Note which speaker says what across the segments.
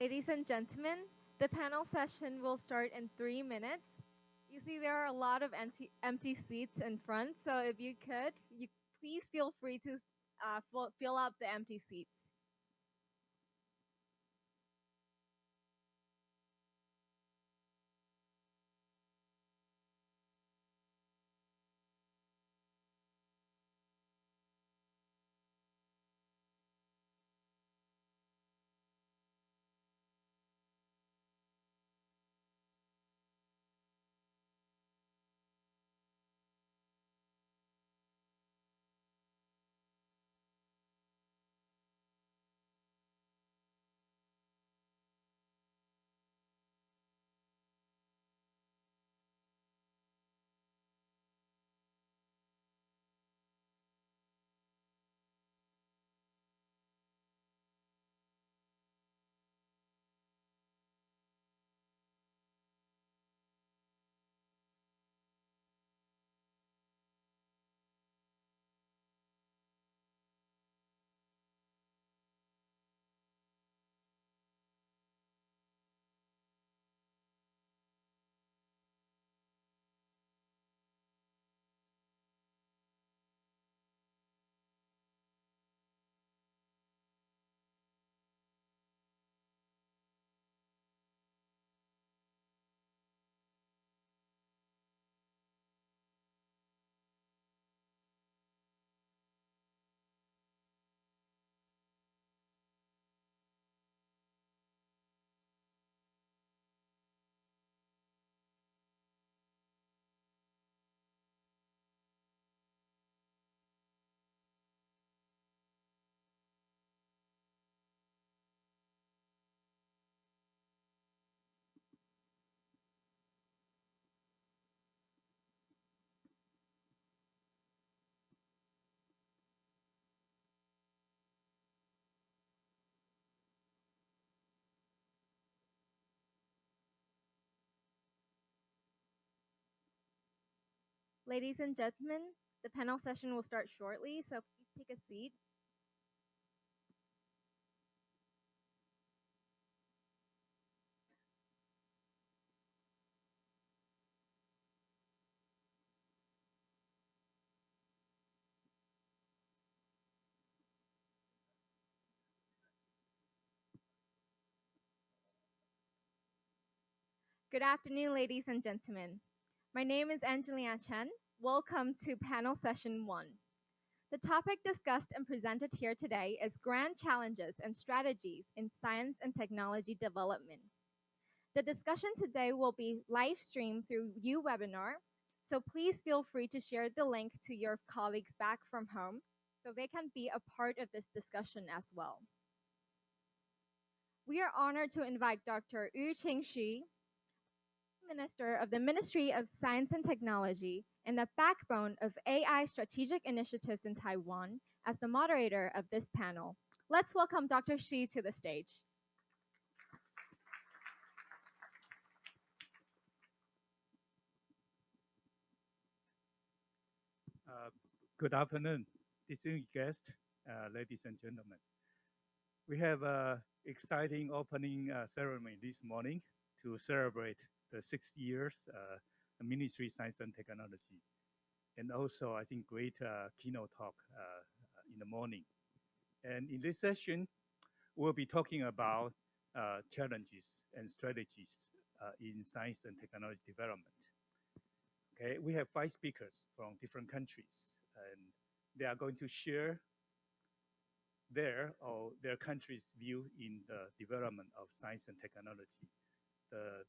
Speaker 1: Ladies and gentlemen, the panel session will start in 3 minutes. You see there are a lot of empty seats in front, so if you could, please feel free to fill up the empty seats. Ladies and gentlemen, the panel session will start shortly, so please take a seat. Good afternoon, ladies and gentlemen. My name is Angelina Chen. Welcome to panel session 1. The topic discussed and presented here today is grand challenges and strategies in science and technology development. The discussion today will be live streamed through webinar, so please feel free to share the link to your colleagues back from home so they can be a part of this discussion as well. We are honored to invite Dr. Yu Qingxi, Minister of the Ministry of Science and Technology and the backbone of AI strategic initiatives in Taiwan, as the moderator of this panel. Let's welcome Dr. Xi to the stage.
Speaker 2: Good afternoon, distinguished guests, ladies and gentlemen. We have an exciting opening ceremony this morning to celebrate the 6 years Ministry of Science and Technology. And also, I think, great keynote talk in the morning. And in this session, we'll be talking about challenges and strategies in science and technology development. Okay, we have 5 speakers from different countries, and they are going to share their country's view in the development of science and technology, the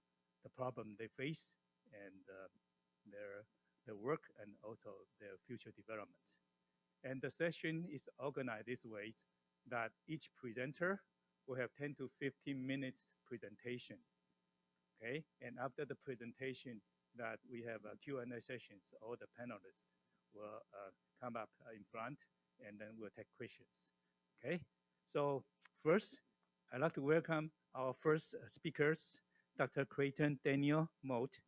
Speaker 2: problem they face, and their work, and also their future development. And the session is organized this way that each presenter will have 10 to 15 minutes presentation. Okay, and after the presentation, that we have a Q&A sessions. All the panelists will come up in front, and then we'll take questions. Okay, so first, I'd like to welcome our first speakers, Dr. Creighton Daniel Mote.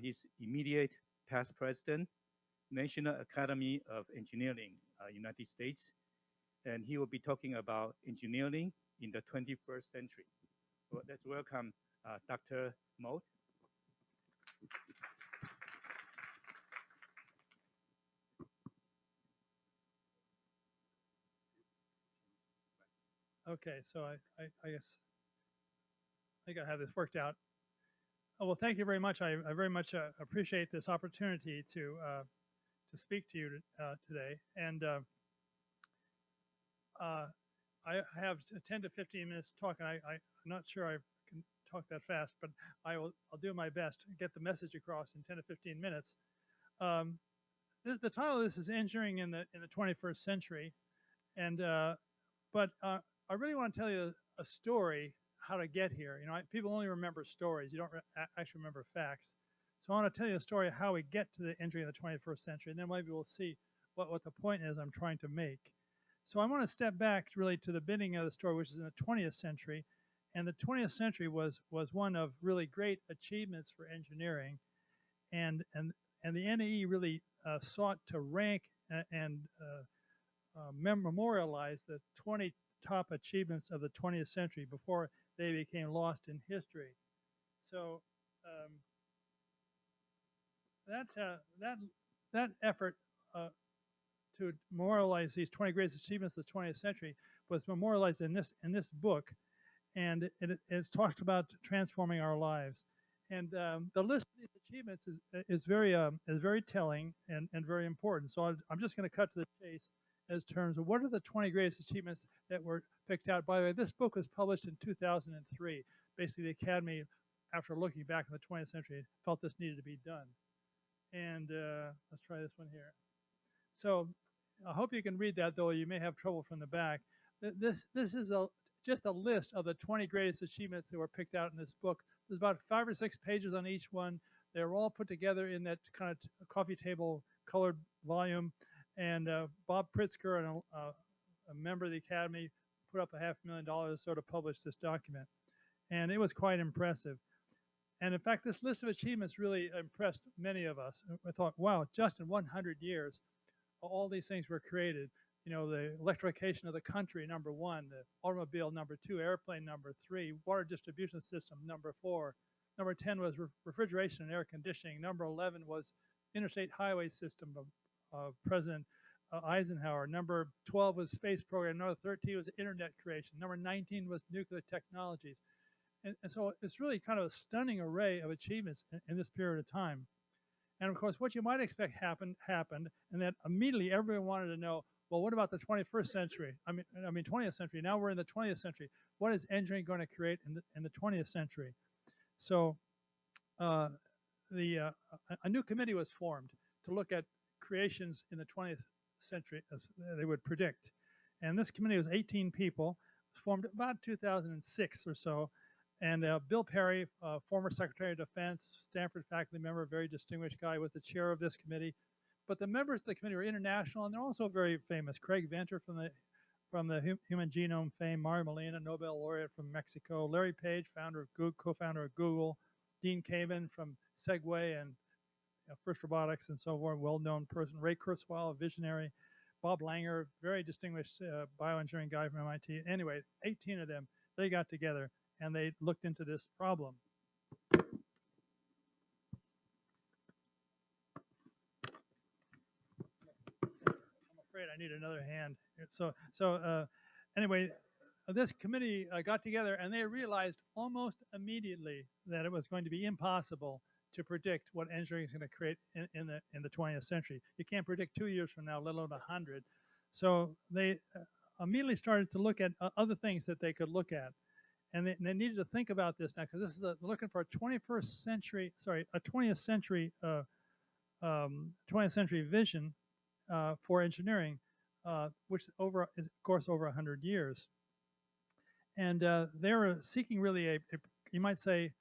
Speaker 2: He's immediate past president, National Academy of Engineering, United States, and he will be talking about engineering in the 21st century. let's welcome Dr. Moat.
Speaker 3: Okay, so I guess I think I have this worked out. Oh, well, thank you very much. I very much appreciate this opportunity to speak to you today. And I have 10 to 15 minutes to talk, and I'm not sure I can talk that fast, but I'll do my best to get the message across in 10 to 15 minutes. The title of this is Engineering in the 21st Century, and but I really want to tell you a story how to get here. You know, people only remember stories; you don't actually remember facts. So I want to tell you a story of how we get to the entry of the 21st century, and then maybe we'll see what the point is I'm trying to make. So I want to step back really to the beginning of the story, which is in the 20th century, and the 20th century was one of really great achievements for engineering, and the NAE really sought to rank and memorialize the 20 top achievements of the 20th century before they became lost in history. So that effort to memorialize these 20 greatest achievements of the 20th century was memorialized in this book, and it's talked about transforming our lives. And the list of these achievements is very telling and very important. So I'm just going to cut to the chase as terms of what are the 20 greatest achievements that were picked out. By the way, this book was published in 2003. Basically, the Academy, after looking back in the 20th century, felt this needed to be done. And let's try this one here. So I hope you can read that, though you may have trouble from the back. This is just a list of the 20 greatest achievements that were picked out in this book. There's about 5 or 6 pages on each one. They're all put together in that kind of coffee table colored volume. And Bob Pritzker, a member of the Academy, put up $500,000 or so to publish this document. And it was quite impressive. And in fact, this list of achievements really impressed many of us. I thought, wow, just in 100 years, all these things were created. You know, the electrification of the country, number 1, the automobile, number 2, airplane, number 3, water distribution system, number 4. Number 10 was refrigeration and air conditioning. Number 11 was interstate highway system of President Eisenhower. Number 12 was space program. Number 13 was internet creation. Number 19 was nuclear technologies. And so it's really kind of a stunning array of achievements in this period of time. And of course, what you might expect happened, and that immediately everyone wanted to know, well, what about the 21st century? I mean 20th century. Now we're in the 20th century. What is engineering going to create in the 20th century? So a new committee was formed to look at creations in the 20th century as they would predict. And this committee was 18 people, formed about 2006 or so. And Bill Perry, former Secretary of Defense, Stanford faculty member, a very distinguished guy, was the chair of this committee. But the members of the committee were international, and they're also very famous. Craig Venter from the Human Genome fame, Mario Molina, Nobel laureate from Mexico, Larry Page, co-founder of Google, Dean Kamen from Segway and First Robotics and so forth, well-known person, Ray Kurzweil, a visionary, Bob Langer, very distinguished bioengineering guy from MIT. Anyway, 18 of them, they got together and they looked into this problem. I'm afraid I need another hand. Anyway, this committee got together and they realized almost immediately that it was going to be impossible to predict what engineering is going to create in the 20th century. You can't predict 2 years from now, let alone 100. So they immediately started to look at other things that they could look at. And they needed to think about this now, because this is looking for a 20th century vision for engineering, which is of course over 100 years. And they were seeking really you might say,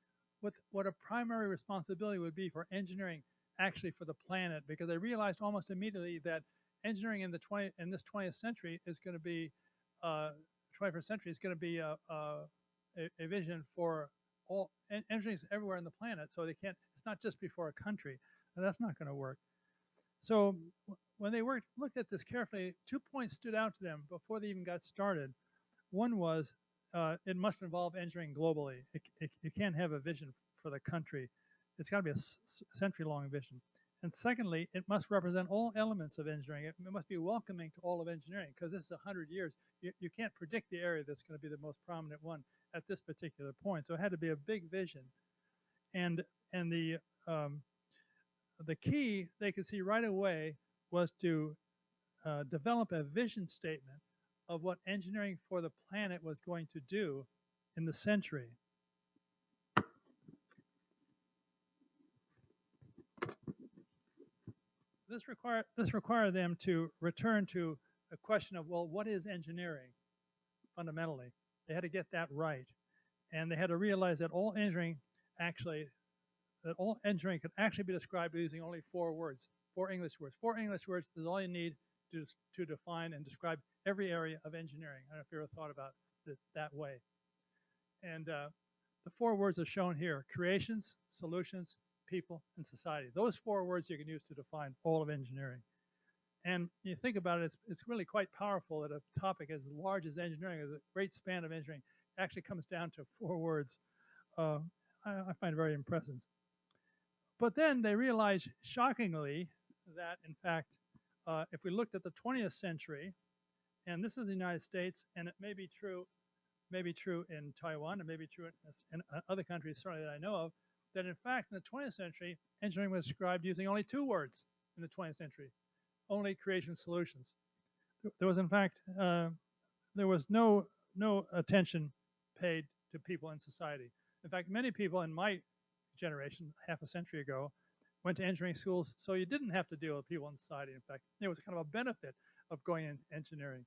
Speaker 3: what a primary responsibility would be for engineering actually for the planet, because they realized almost immediately that engineering in this 20th century is going to be 21st century is going to be a vision for all engineering everywhere on the planet. So it's not just before a country, and that's not going to work. So when they looked at this carefully, 2 points stood out to them before they even got started. One was it must involve engineering globally. You can't have a vision for the country. It's got to be a century-long vision. And secondly, it must represent all elements of engineering. It must be welcoming to all of engineering, because this is 100 years. You can't predict the area that's going to be the most prominent one at this particular point. So it had to be a big vision. And the key they could see right away was to develop a vision statement of what engineering for the planet was going to do in the century. This required them to return to a question of, well, what is engineering fundamentally? They had to get that right. And they had to realize that all engineering could actually be described using only 4 words, 4 English words. 4 English words is all you need to define and describe every area of engineering. I don't know if you ever thought about it that way. And the 4 words are shown here: creations, solutions, people, and society. Those 4 words you can use to define all of engineering. And you think about it, it's really quite powerful that a topic as large as engineering, as a great span of engineering, actually comes down to 4 words. I find it very impressive. But then they realized, shockingly, that in fact, if we looked at the 20th century, and this is the United States, and it may be true in Taiwan, and may be true in other countries, certainly that I know of, that in fact in the 20th century, engineering was described using only 2 words in the 20th century, only creation solutions. There was in fact, there was no attention paid to people in society. In fact, many people in my generation, half a century ago, went to engineering schools, so you didn't have to deal with people in society. In fact, it was kind of a benefit of going into engineering.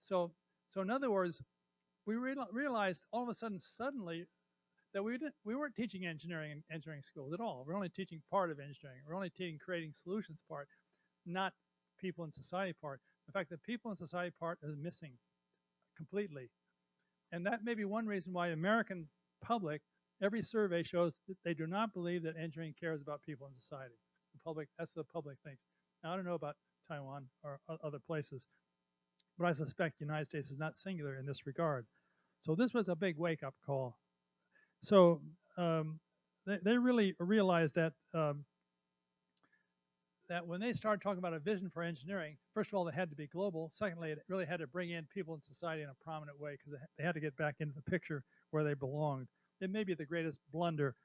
Speaker 3: So in other words, we realized all of a suddenly that we weren't teaching engineering in engineering schools at all. We're only teaching part of engineering. We're only teaching creating solutions part, not people in society part. In fact, the people in society part is missing completely. And that may be one reason why American public, every survey shows that they do not believe that engineering cares about people in society. The public, that's what the public thinks. Now, I don't know about Taiwan or other places, but I suspect the United States is not singular in this regard. So this was a big wake-up call. So they really realized that that when they started talking about a vision for engineering, first of all, they had to be global. Secondly, it really had to bring in people in society in a prominent way, because they had to get back into the picture where they belonged. It may be the greatest blunder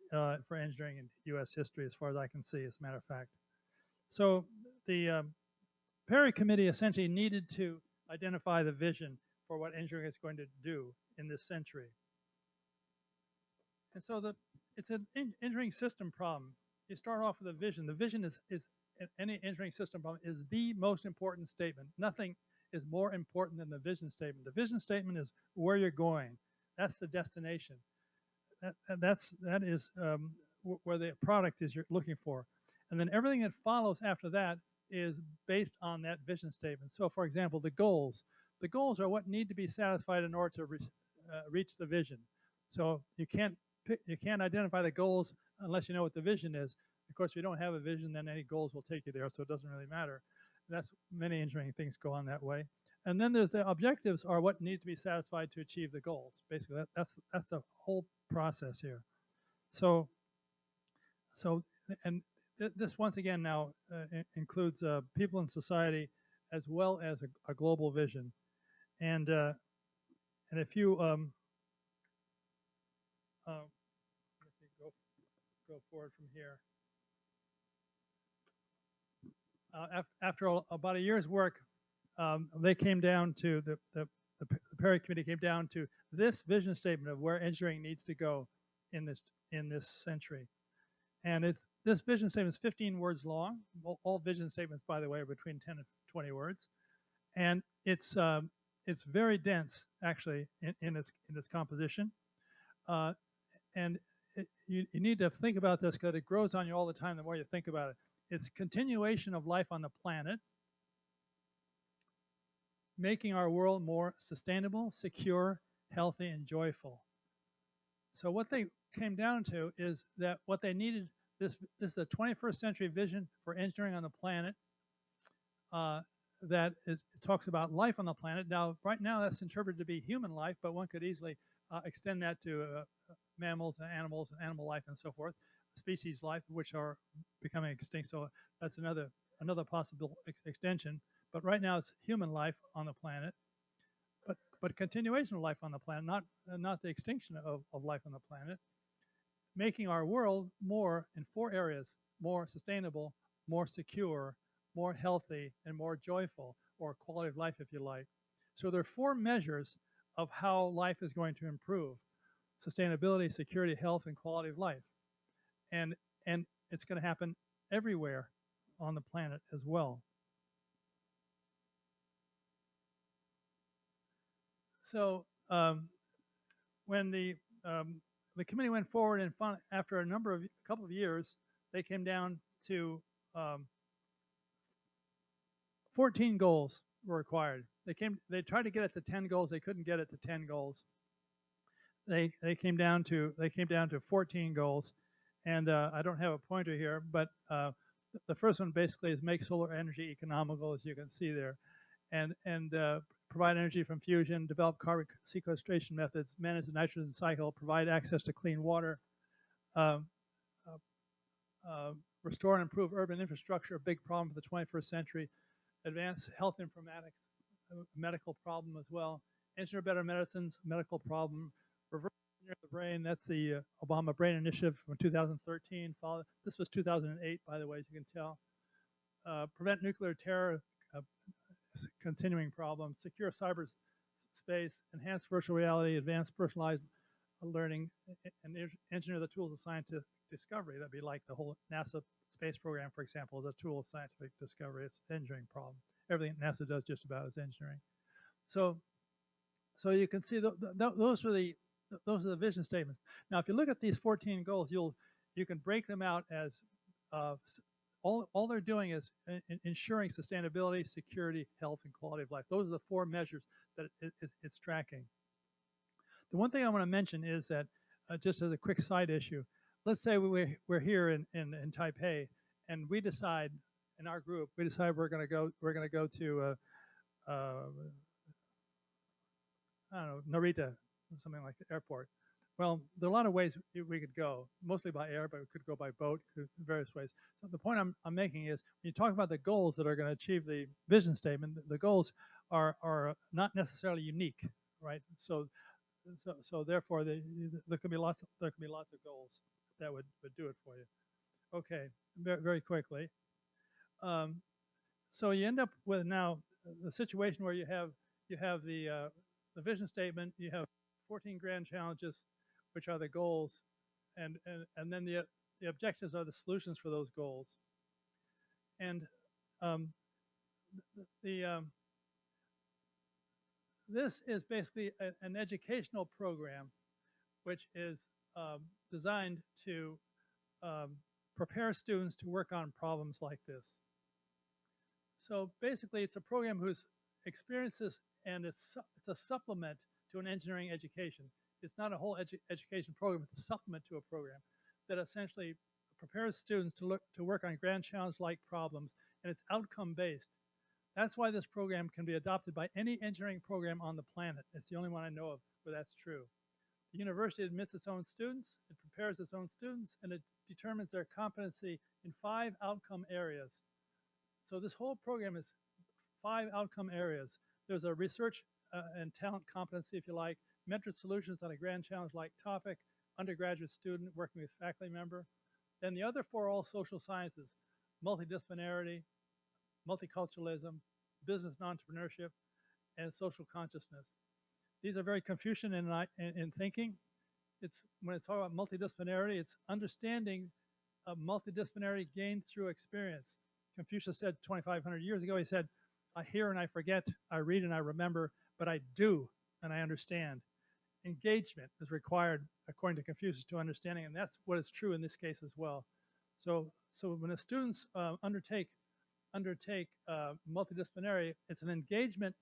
Speaker 3: for engineering in U.S. history, as far as I can see, as a matter of fact. So the Perry Committee essentially needed to identify the vision for what engineering is going to do in this century. And so it's an engineering system problem. You start off with a vision. The vision is any engineering system problem is the most important statement. Nothing is more important than the vision statement. The vision statement is where you're going. That's the destination. That is where the product is you're looking for. And then everything that follows after that is based on that vision statement. So for example, the goals. The goals are what need to be satisfied in order to reach the vision. So you can't identify the goals unless you know what the vision is. Of course, if you don't have a vision, then any goals will take you there, so it doesn't really matter. That's many engineering things go on that way. And then there's the objectives are what needs to be satisfied to achieve the goals. Basically, that's the whole process here. So this once again now includes people in society as well as a global vision. And if you let's see, go forward from here. After about a year's work, they came down to the Perry Committee came down to this vision statement of where engineering needs to go in this century. And this vision statement is 15 words long. All vision statements, by the way, are between 10 and 20 words, and it's very dense actually in its composition. And you need to think about this because it grows on you all the time the more you think about it. It's continuation of life on the planet, making our world more sustainable, secure, healthy, and joyful. So what they came down to is that what they needed, this is a 21st century vision for engineering on the planet. it talks about life on the planet. Now, right now, that's interpreted to be human life, but one could easily extend that to mammals and animal life, and so forth, species life, which are becoming extinct. So that's another possible extension. But right now, it's human life on the planet, but continuation of life on the planet, not the extinction of life on the planet, making our world more in 4 areas: more sustainable, more secure, more healthy, and more joyful, or quality of life, if you like. So there are 4 measures of how life is going to improve: sustainability, security, health, and quality of life. And it's going to happen everywhere on the planet as well. So when the committee went forward and after a couple of years, they came down to 14 goals were required. They tried to get it to 10 goals. They couldn't get it to 10 goals. They came down to 14 goals, and I don't have a pointer here, but the first one basically is make solar energy economical, as you can see there, and provide energy from fusion, develop carbon sequestration methods, manage the nitrogen cycle, provide access to clean water, restore and improve urban infrastructure, a big problem for the 21st century, advance health informatics, a medical problem as well, engineer better medicines, medical problem, reverse engineer the brain. That's the Obama Brain Initiative from 2013. This was 2008, by the way, as you can tell. Prevent nuclear terror, continuing problem, secure cyberspace, enhance virtual reality, advance personalized learning, and engineer the tools of scientific discovery. That'd be like the whole NASA space program, for example, is a tool of scientific discovery. It's an engineering problem. Everything NASA does just about is engineering. So you can see those are the vision statements. Now, if you look at these 14 goals, you can break them out as all they're doing is ensuring sustainability, security, health, and quality of life. Those are the 4 measures that it's tracking. The one thing I want to mention is that, just as a quick side issue, let's say we're here in Taipei, and we decide in our group we're going to go to I don't know, Narita, something like the airport. Well, there are a lot of ways we could go, mostly by air, but we could go by boat, various ways. So the point I'm making is, when you talk about the goals that are going to achieve the vision statement, the goals are not necessarily unique, right? So therefore, there could be lots of goals that would do it for you. Okay, very, very quickly. So you end up with now the situation where you have the vision statement, you have 14 grand challenges, which are the goals, and then the objectives are the solutions for those goals. And this is basically an educational program which is designed to prepare students to work on problems like this. So basically, it's a program whose experiences, and it's a supplement to an engineering education. It's not a whole education program, it's a supplement to a program that essentially prepares students to work on grand challenge-like problems, and it's outcome-based. That's why this program can be adopted by any engineering program on the planet. It's the only one I know of where that's true. The university admits its own students, it prepares its own students, and it determines their competency in 5 outcome areas. So this whole program is 5 outcome areas. There's a research and talent competency, if you like, mentored solutions on a grand challenge-like topic, undergraduate student working with faculty member. Then the other 4 are all social sciences: multidisciplinarity, multiculturalism, business and entrepreneurship, and social consciousness. These are very Confucian in thinking. When it's talking about multidisciplinarity, it's understanding multidisciplinarity gained through experience. Confucius said 2,500 years ago, he said, I hear and I forget, I read and I remember, but I do and I understand. Engagement is required, according to Confucius, to understanding, and that's what is true in this case as well. So when the students undertake multidisciplinary, it's an engagement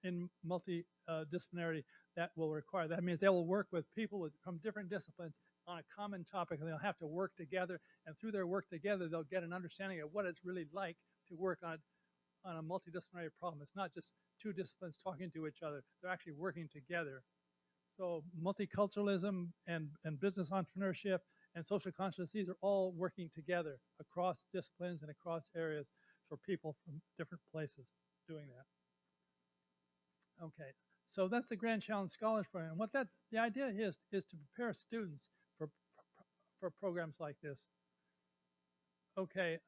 Speaker 3: in multidisciplinarity that will require. That means they will work with people from different disciplines on a common topic, and they'll have to work together. And through their work together, they'll get an understanding of what it's really like to work on on a multidisciplinary problem. It's not just two disciplines talking to each other. They're actually working together. So multiculturalism and business entrepreneurship and social consciousness, these are all working together across disciplines and across areas for people from different places doing that. Okay, so that's the Grand Challenge Scholars Program. And what the idea is to prepare students for programs like this. Okay,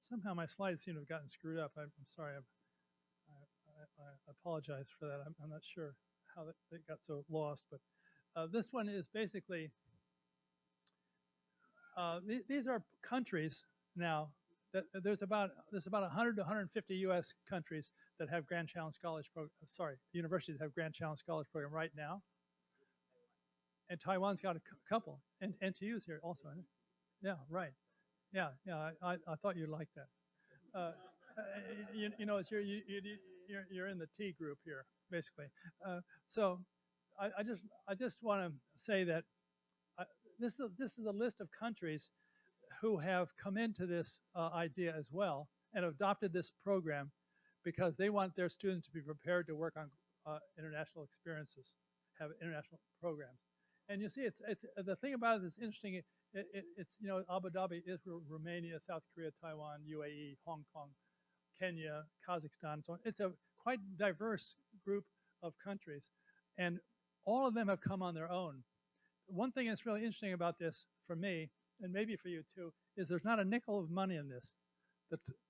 Speaker 3: somehow my slides seem to have gotten screwed up. I'm sorry. I apologize for that. I'm not sure how it got so lost, but this one is basically, these are countries now. There's about 100 to 150 U.S. countries that have Grand Challenge Scholars Program. Sorry, universities have Grand Challenge Scholars Program right now, and Taiwan's got a couple, and NTU's here also. Yeah, right. Yeah. I thought you'd like that. You know, you're in the T group here, basically. So I just want to say that this is a list of countries who have come into this idea as well and adopted this program because they want their students to be prepared to work on international experiences, have international programs. And you see, it's the thing about it that's interesting. It's, you know, Abu Dhabi, Israel, Romania, South Korea, Taiwan, UAE, Hong Kong, Kenya, Kazakhstan. So it's a quite diverse group of countries, and all of them have come on their own. One thing that's really interesting about this for me, and maybe for you too, is there's not a nickel of money in this.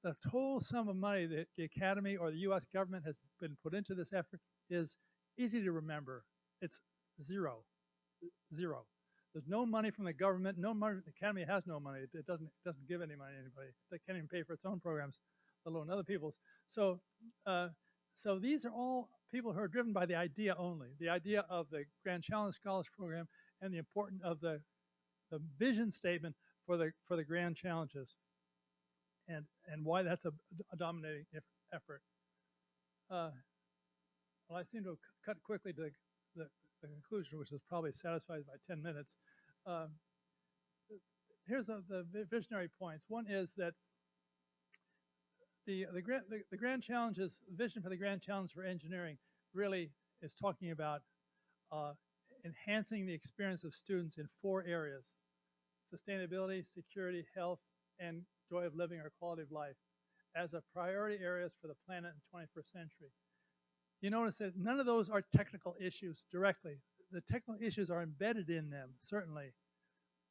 Speaker 3: The total sum of money that the Academy or the U.S. government has been put into this effort is easy to remember. It's zero. There's no money from the government. No money. The Academy has no money. It doesn't give any money to anybody. They can't even pay for its own programs, let alone other people's. So, so these are all people who are driven by the idea only, the idea of the Grand Challenge Scholars Program and the importance of the vision statement for the grand challenges, and why that's a dominating effort. Well, I seem to have cut quickly to the conclusion, which is probably satisfied by 10 minutes. Here's the visionary points. One is that the Grand Challenges, vision for the Grand Challenge for engineering really is talking about enhancing the experience of students in 4 areas: sustainability, security, health, and joy of living or quality of life as a priority areas for the planet in the 21st century. You notice that none of those are technical issues directly. The technical issues are embedded in them, certainly.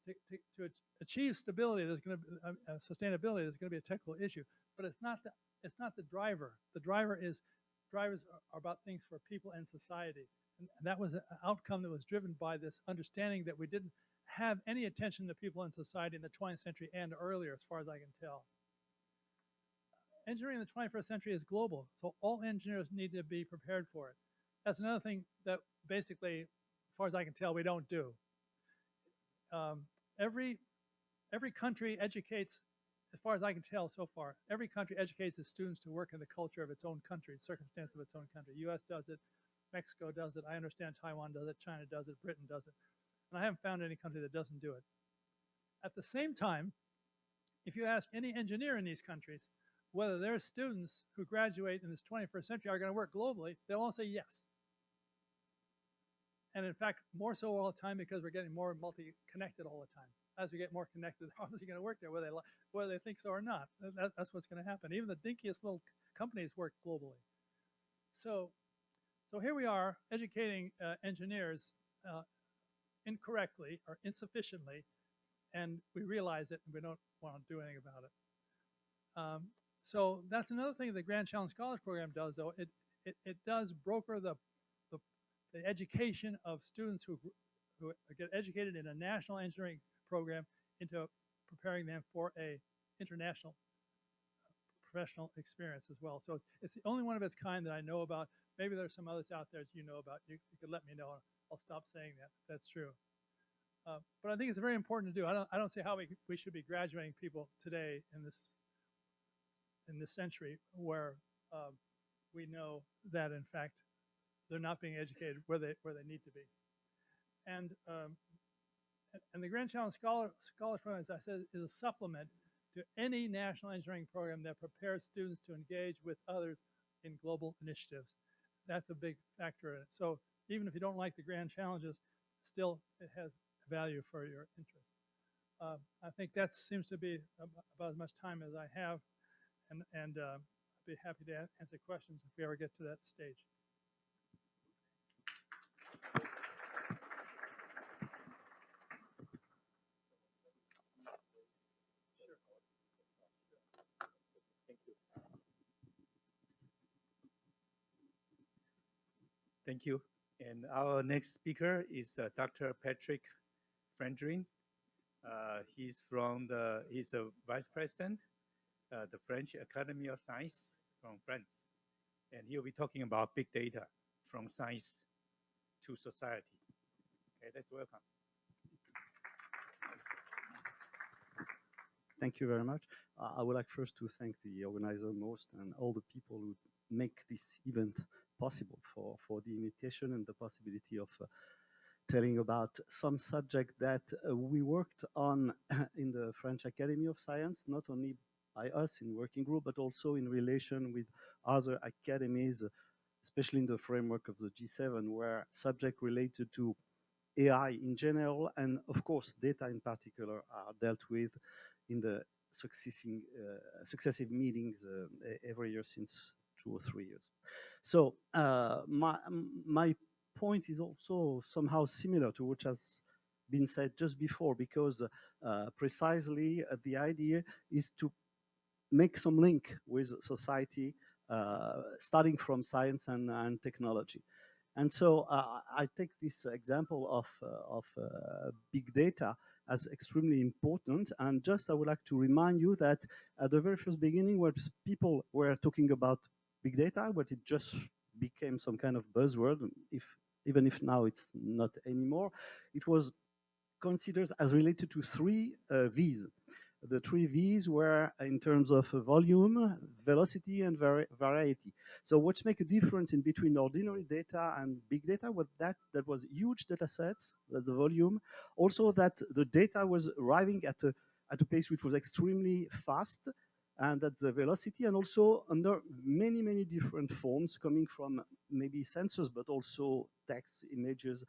Speaker 3: To achieve stability, there's going to be sustainability. There's going to be a technical issue, but it's not the driver. The drivers are about things for people and society, and that was an outcome that was driven by this understanding that we didn't have any attention to people in society in the 20th century and earlier, as far as I can tell. Engineering in the 21st century is global, so all engineers need to be prepared for it. That's another thing that basically, as far as I can tell, we don't do. Every country educates, as far as I can tell so far, every country educates its students to work in the culture of its own country, circumstance of its own country. U.S. does it, Mexico does it, I understand Taiwan does it, China does it, Britain does it. And I haven't found any country that doesn't do it. At the same time, if you ask any engineer in these countries whether their students who graduate in this 21st century are going to work globally, they'll all say yes. And in fact, more so all the time because we're getting more multi-connected all the time. As we get more connected, they're obviously going to work there, whether they think so or not. That's what's going to happen. Even the dinkiest little companies work globally. So here we are educating engineers incorrectly or insufficiently, and we realize it, and we don't want to do anything about it. So that's another thing the Grand Challenge Scholars Program does, though. It does broker the education of students who get educated in a national engineering program into preparing them for a international professional experience as well. So it's the only one of its kind that I know about. Maybe there's some others out there that you know about. You could let me know. I'll stop saying that. That's true. But I think it's very important to do. I don't see how we should be graduating people today in this century where we know that in fact they're not being educated where they need to be. And the Grand Challenge Scholars Program, as I said, is a supplement to any national engineering program that prepares students to engage with others in global initiatives. That's a big factor in it. So even if you don't like the grand challenges, still it has value for your interest. I think that seems to be about as much time as I have, and I'd be happy to answer questions if we ever get to that stage.
Speaker 2: Thank you. And our next speaker is Dr. Patrick Frandrin. He's a vice president, the French Academy of Science from France. And he'll be talking about big data from science to society. Okay, let's welcome.
Speaker 4: Thank you very much. I would like first to thank the organizer most and all the people who make this event possible for the invitation and the possibility of telling about some subject that we worked on in the French Academy of Science, not only by us in working group, but also in relation with other academies, especially in the framework of the G7, where subject related to AI in general, and of course data in particular, are dealt with in the successive meetings every year since 2 or 3 years. So my point is also somehow similar to what has been said just before, because precisely the idea is to make some link with society, starting from science and technology. And so I take this example of big data as extremely important. And just I would like to remind you that at the very first beginning, where people were talking about big data, but it just became some kind of buzzword, even if now it's not anymore, it was considered as related to three V's. The three V's were in terms of volume, velocity, and variety. So what makes a difference in between ordinary data and big data was that was huge data sets, that the volume, also that the data was arriving at a pace which was extremely fast, and that the velocity, and also under many, many different forms coming from maybe sensors, but also text, images,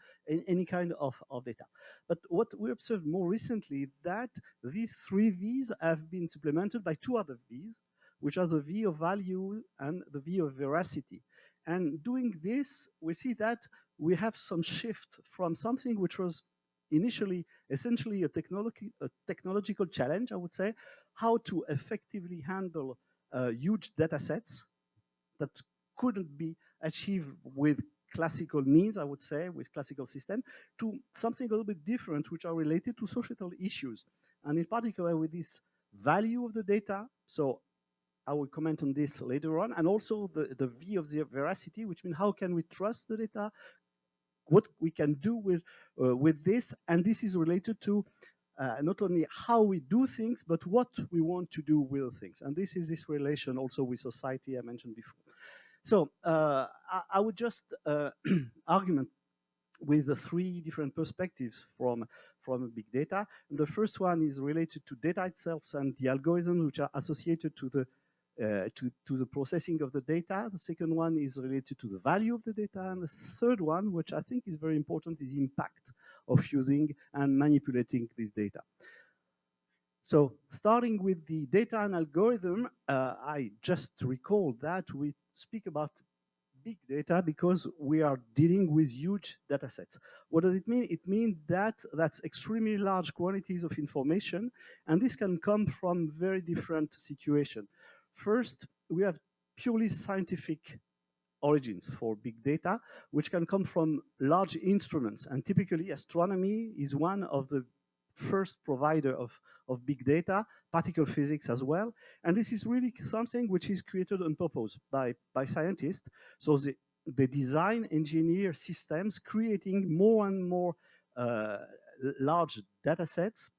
Speaker 4: any kind of data. But what we observed more recently, that these three V's have been supplemented by two other V's, which are the V of value and the V of veracity. And doing this, we see that we have some shift from something which was initially essentially a technological challenge, I would say, how to effectively handle huge data sets that couldn't be achieved with classical means, I would say, with classical system, to something a little bit different, which are related to societal issues. And in particular with this value of the data. So I will comment on this later on. And also the V of the veracity, which means how can we trust the data, what we can do with this. And this is related to not only how we do things, but what we want to do with things. And this is this relation also with society I mentioned before. So I would just argument with the three different perspectives from big data. And the first one is related to data itself and the algorithms which are associated to the processing of the data. The second one is related to the value of the data. And the third one, which I think is very important, is impact of using and manipulating this data. So starting with the data and algorithm, I just recall that we speak about big data because we are dealing with huge data sets. What does it mean? It means that that's extremely large quantities of information, and this can come from very different situations. First, we have purely scientific origins for big data, which can come from large instruments. And typically, astronomy is one of the first provider of big data, particle physics as well. And this is really something which is created on purpose by scientists. So they design, engineer systems, creating more and more large data sets,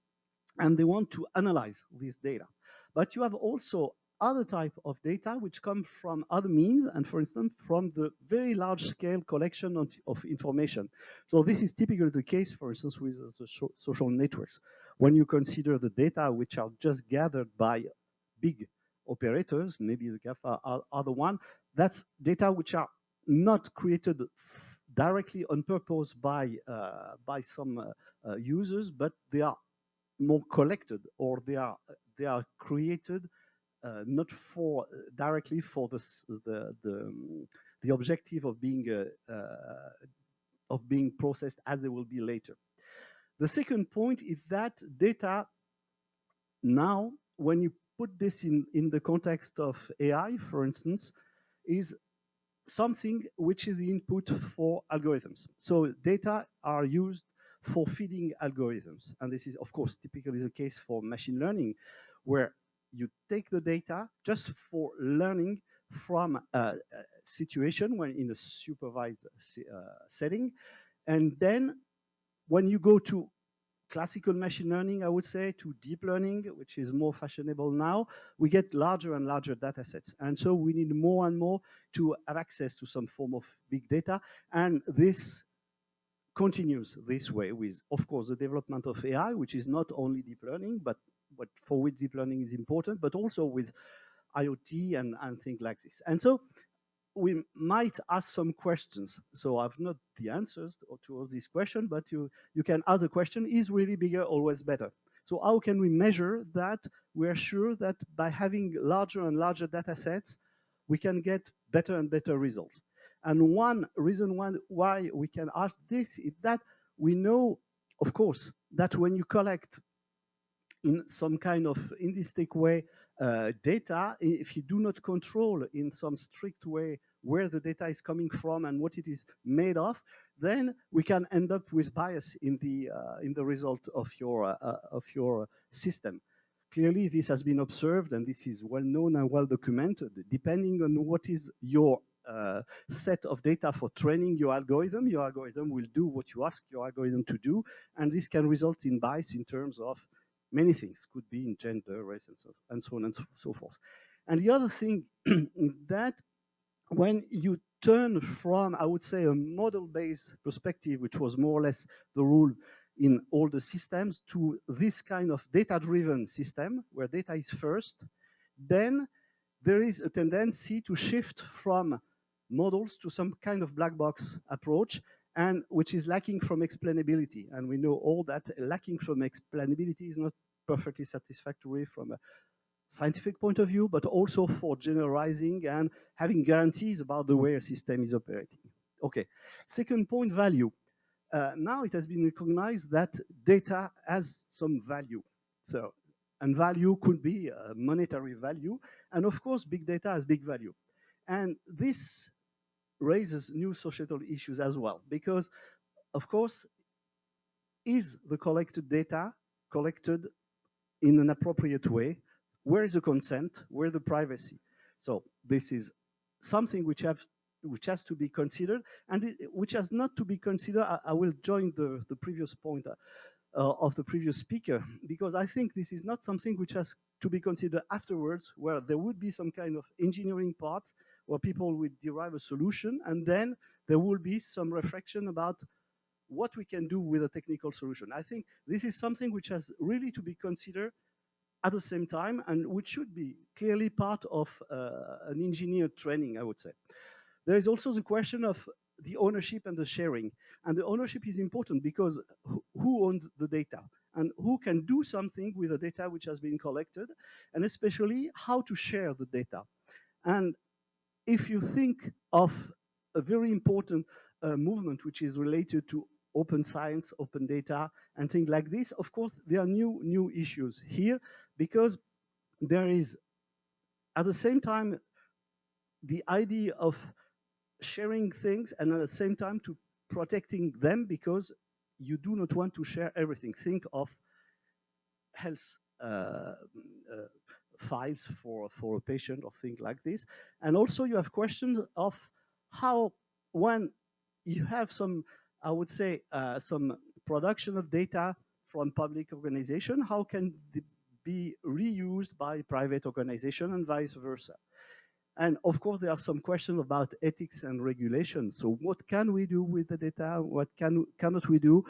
Speaker 4: and they want to analyze this data. But you have also other type of data which come from other means, and for instance, from the very large scale collection of information. So this is typically the case, for instance, with the social networks, when you consider the data which are just gathered by big operators, maybe the GAFA are the one, that's data which are not created directly on purpose by some users, but they are more collected, or they are created not for directly for the objective of being processed as they will be later. The second point is that data now, when you put this in the context of AI, for instance, is something which is the input for algorithms. So data are used for feeding algorithms. And this is, of course, typically the case for machine learning, where you take the data just for learning from a situation when in a supervised setting. And then when you go to classical machine learning, I would say, to deep learning, which is more fashionable now, we get larger and larger data sets. And so we need more and more to have access to some form of big data. And this continues this way with, of course, the development of AI, which is not only deep learning, but for which deep learning is important, but also with IoT and things like this. And so we might ask some questions. So I've not the answers to all these questions, but you can ask the question, is really bigger always better? So how can we measure that we are sure that by having larger and larger data sets, we can get better and better results? And one reason why we can ask this is that we know, of course, that when you collect in some kind of indistinct way data, if you do not control in some strict way where the data is coming from and what it is made of, then we can end up with bias in the result of your system. Clearly, this has been observed, and this is well known and well documented. Depending on what is your set of data for training your algorithm will do what you ask your algorithm to do, and this can result in bias in terms of many things, could be in gender, race, and so on and so forth. And the other thing is that when you turn from, I would say, a model-based perspective, which was more or less the rule in all the systems, to this kind of data-driven system, where data is first, then there is a tendency to shift from models to some kind of black box approach, and which is lacking from explainability. And we know all that lacking from explainability is not perfectly satisfactory from a scientific point of view, but also for generalizing and having guarantees about the way a system is operating. Okay, second point, value. Now it has been recognized that data has some value. So, and value could be a monetary value. And of course, big data has big value. And this raises new societal issues as well, because of course, is the collected data collected in an appropriate way? Where is the consent? Where is the privacy? So this is something which has to be considered, and which has not to be considered. I will join the previous point of the previous speaker, because I think this is not something which has to be considered afterwards, where there would be some kind of engineering part where people would derive a solution, and then there will be some reflection about what we can do with a technical solution. I think this is something which has really to be considered at the same time, and which should be clearly part of an engineer training, I would say. There is also the question of the ownership and the sharing. And the ownership is important because who owns the data? And who can do something with the data which has been collected? And especially how to share the data. And if you think of a very important movement which is related to open science, open data, and things like this, of course, there are new issues here, because there is, at the same time, the idea of sharing things, and at the same time to protecting them, because you do not want to share everything. Think of health files for a patient or things like this. And also you have questions of how, when you have some, I would say, some production of data from public organization, how can it be reused by private organization and vice versa? And of course, there are some questions about ethics and regulation. So what can we do with the data? What cannot we do?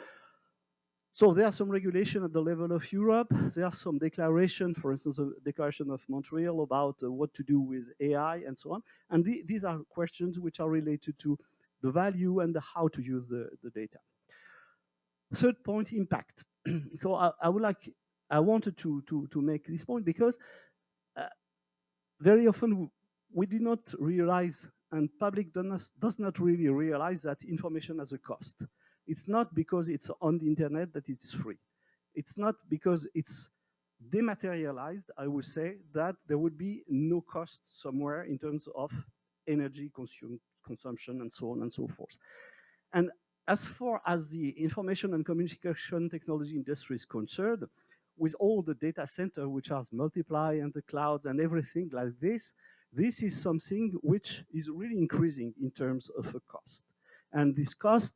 Speaker 4: So there are some regulation at the level of Europe. There are some declaration, for instance, the Declaration of Montreal about what to do with AI and so on. And these are questions which are related to the value and the how to use the data. Third point, impact. So I wanted to make this point because very often we do not realize, and public does not really realize, that information has a cost. It's not because it's on the internet that it's free. It's not because it's dematerialized, I would say, that there would be no cost somewhere in terms of energy consumption and so on and so forth. And as far as the information and communication technology industry is concerned, with all the data center which are multiply and the clouds and everything like this, this is something which is really increasing in terms of a cost. And this cost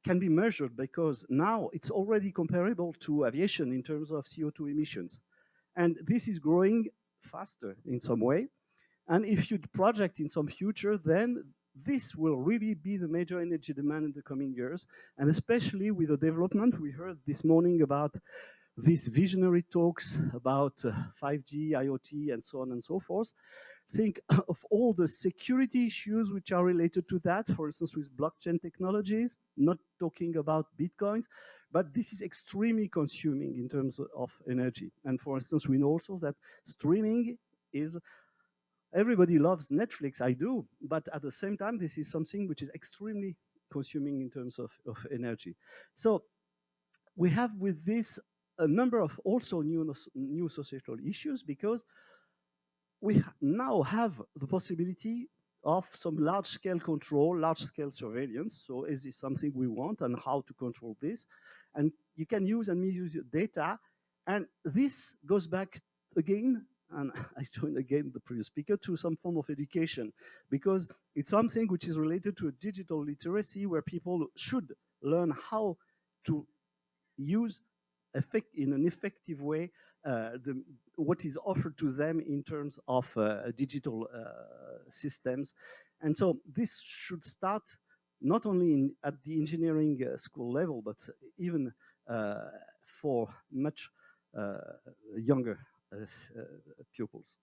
Speaker 4: can be measured because now it's already comparable to aviation in terms of CO2 emissions. And this is growing faster in some way. And if you project in some future, then this will really be the major energy demand in the coming years. And especially with the development, we heard this morning about these visionary talks about 5G, IoT, and so on and so forth. Think of all the security issues which are related to that, for instance, with blockchain technologies, not talking about Bitcoins, but this is extremely consuming in terms of energy. And for instance, we know also that streaming is, everybody loves Netflix, I do, but at the same time, this is something which is extremely consuming in terms of energy. So we have with this a number of also new societal issues because we now have the possibility of some large-scale control, large-scale surveillance. So is this something we want and how to control this? And you can use and misuse your data. And this goes back again, and I join again the previous speaker, to some form of education, because it's something which is related to a digital literacy where people should learn how to use in an effective way what is offered to them in terms of digital systems. And so this should start not only at the engineering school level, but even for much younger pupils.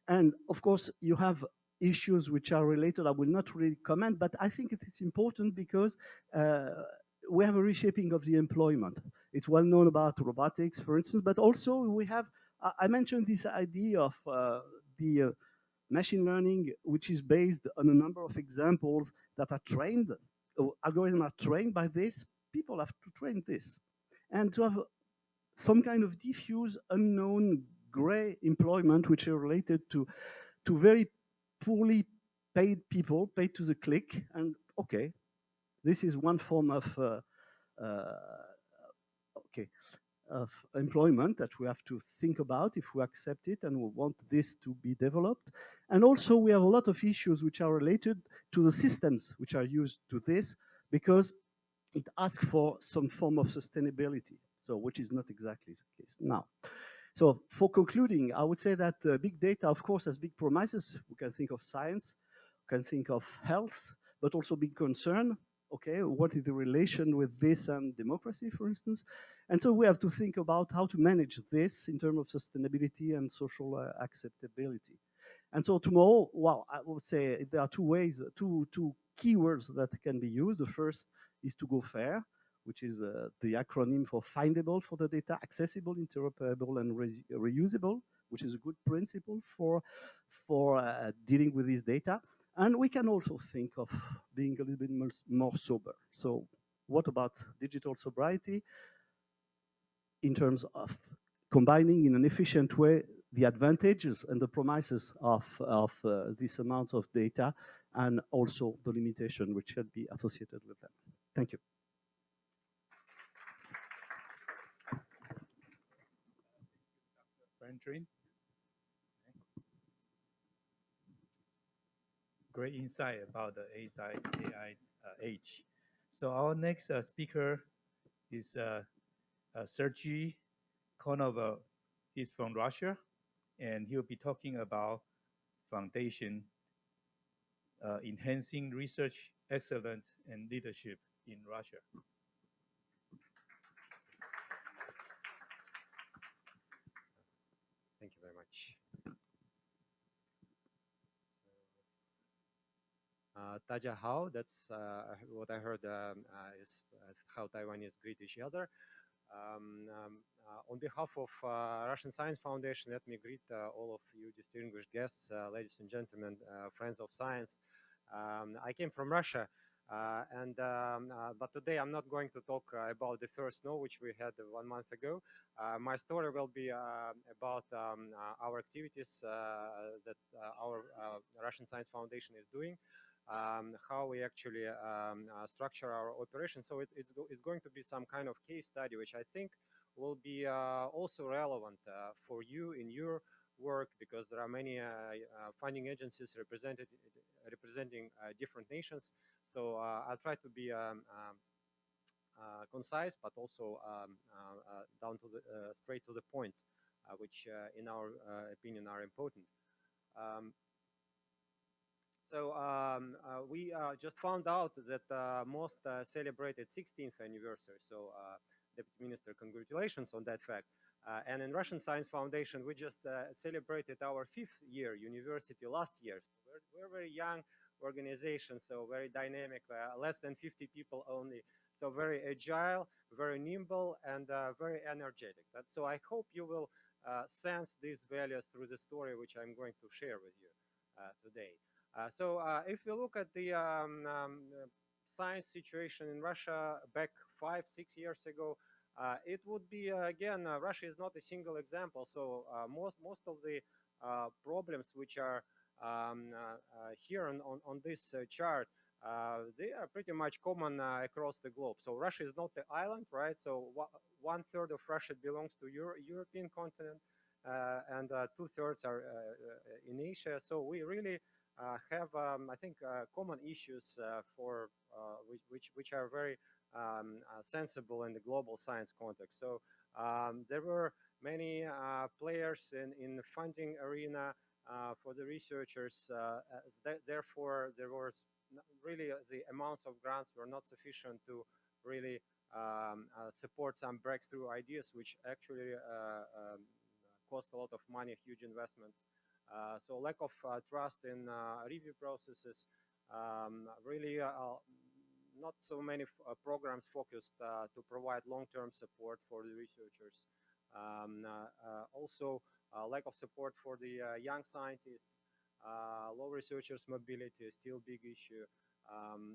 Speaker 4: And of course, you have issues which are related. I will not really comment, but I think it is important because we have a reshaping of the employment. It's well known about robotics, for instance, but also we have, I mentioned this idea of the machine learning, which is based on a number of examples that are trained, algorithms are trained by this. People have to train this. And to have some kind of diffuse, unknown, gray employment, which are related to very poorly paid people, paid to the click, and okay, this is one form of of employment that we have to think about if we accept it and we want this to be developed. And also we have a lot of issues which are related to the systems which are used to this because it asks for some form of sustainability, so which is not exactly the case now. So for concluding, I would say that big data, of course, has big promises. We can think of science, we can think of health, but also big concern. Okay, what is the relation with this and democracy, for instance? And so we have to think about how to manage this in terms of sustainability and social acceptability. And so tomorrow, well, I would say there are two ways, two keywords that can be used. The first is to go fair, which is the acronym for findable for the data, accessible, interoperable, and reusable, which is a good principle for dealing with this data. And we can also think of being a little bit more sober. So what about digital sobriety in terms of combining in an efficient way the advantages and the promises of these amounts of data and also the limitation which should be associated with them. Thank you.
Speaker 2: Brandrin. Great insight about the AI age. So our next speaker is Sergey Konov. He's from Russia, and he'll be talking about foundation enhancing research excellence and leadership in Russia.
Speaker 5: Taja Hao, that's what I heard is how Taiwanese greet each other. On behalf of Russian Science Foundation, let me greet all of you distinguished guests, ladies and gentlemen, friends of science. I came from Russia, but today I'm not going to talk about the first snow, which we had 1 month ago. My story will be about our activities that our Russian Science Foundation is doing. How we actually structure our operation. So it's going to be some kind of case study, which I think will be also relevant for you in your work, because there are many funding agencies representing different nations. So I'll try to be concise, but also down to the straight to the points, which in our opinion are important. We just found out that most celebrated 16th anniversary. So, Deputy Minister, congratulations on that fact. And in Russian Science Foundation, we just celebrated our 5th year university last year. So we're a very young organization, so very dynamic, less than 50 people only. So very agile, very nimble, and very energetic. So I hope you will sense these values through the story which I'm going to share with you today. If we look at the science situation in Russia back 5-6 years ago, it would be again, Russia is not a single example. So most of the problems which are here on this chart, they are pretty much common across the globe. So Russia is not the island, right? So 1/3 of Russia belongs to European continent, and 2/3 are in Asia. So we really have, I think, common issues for which are very sensible in the global science context. So there were many players in the funding arena for the researchers. Therefore, there was really the amounts of grants were not sufficient to really support some breakthrough ideas, which actually cost a lot of money, huge investments. So lack of trust in review processes, really not so many programs focused to provide long-term support for the researchers. Also, lack of support for the young scientists, low researchers' mobility is still a big issue.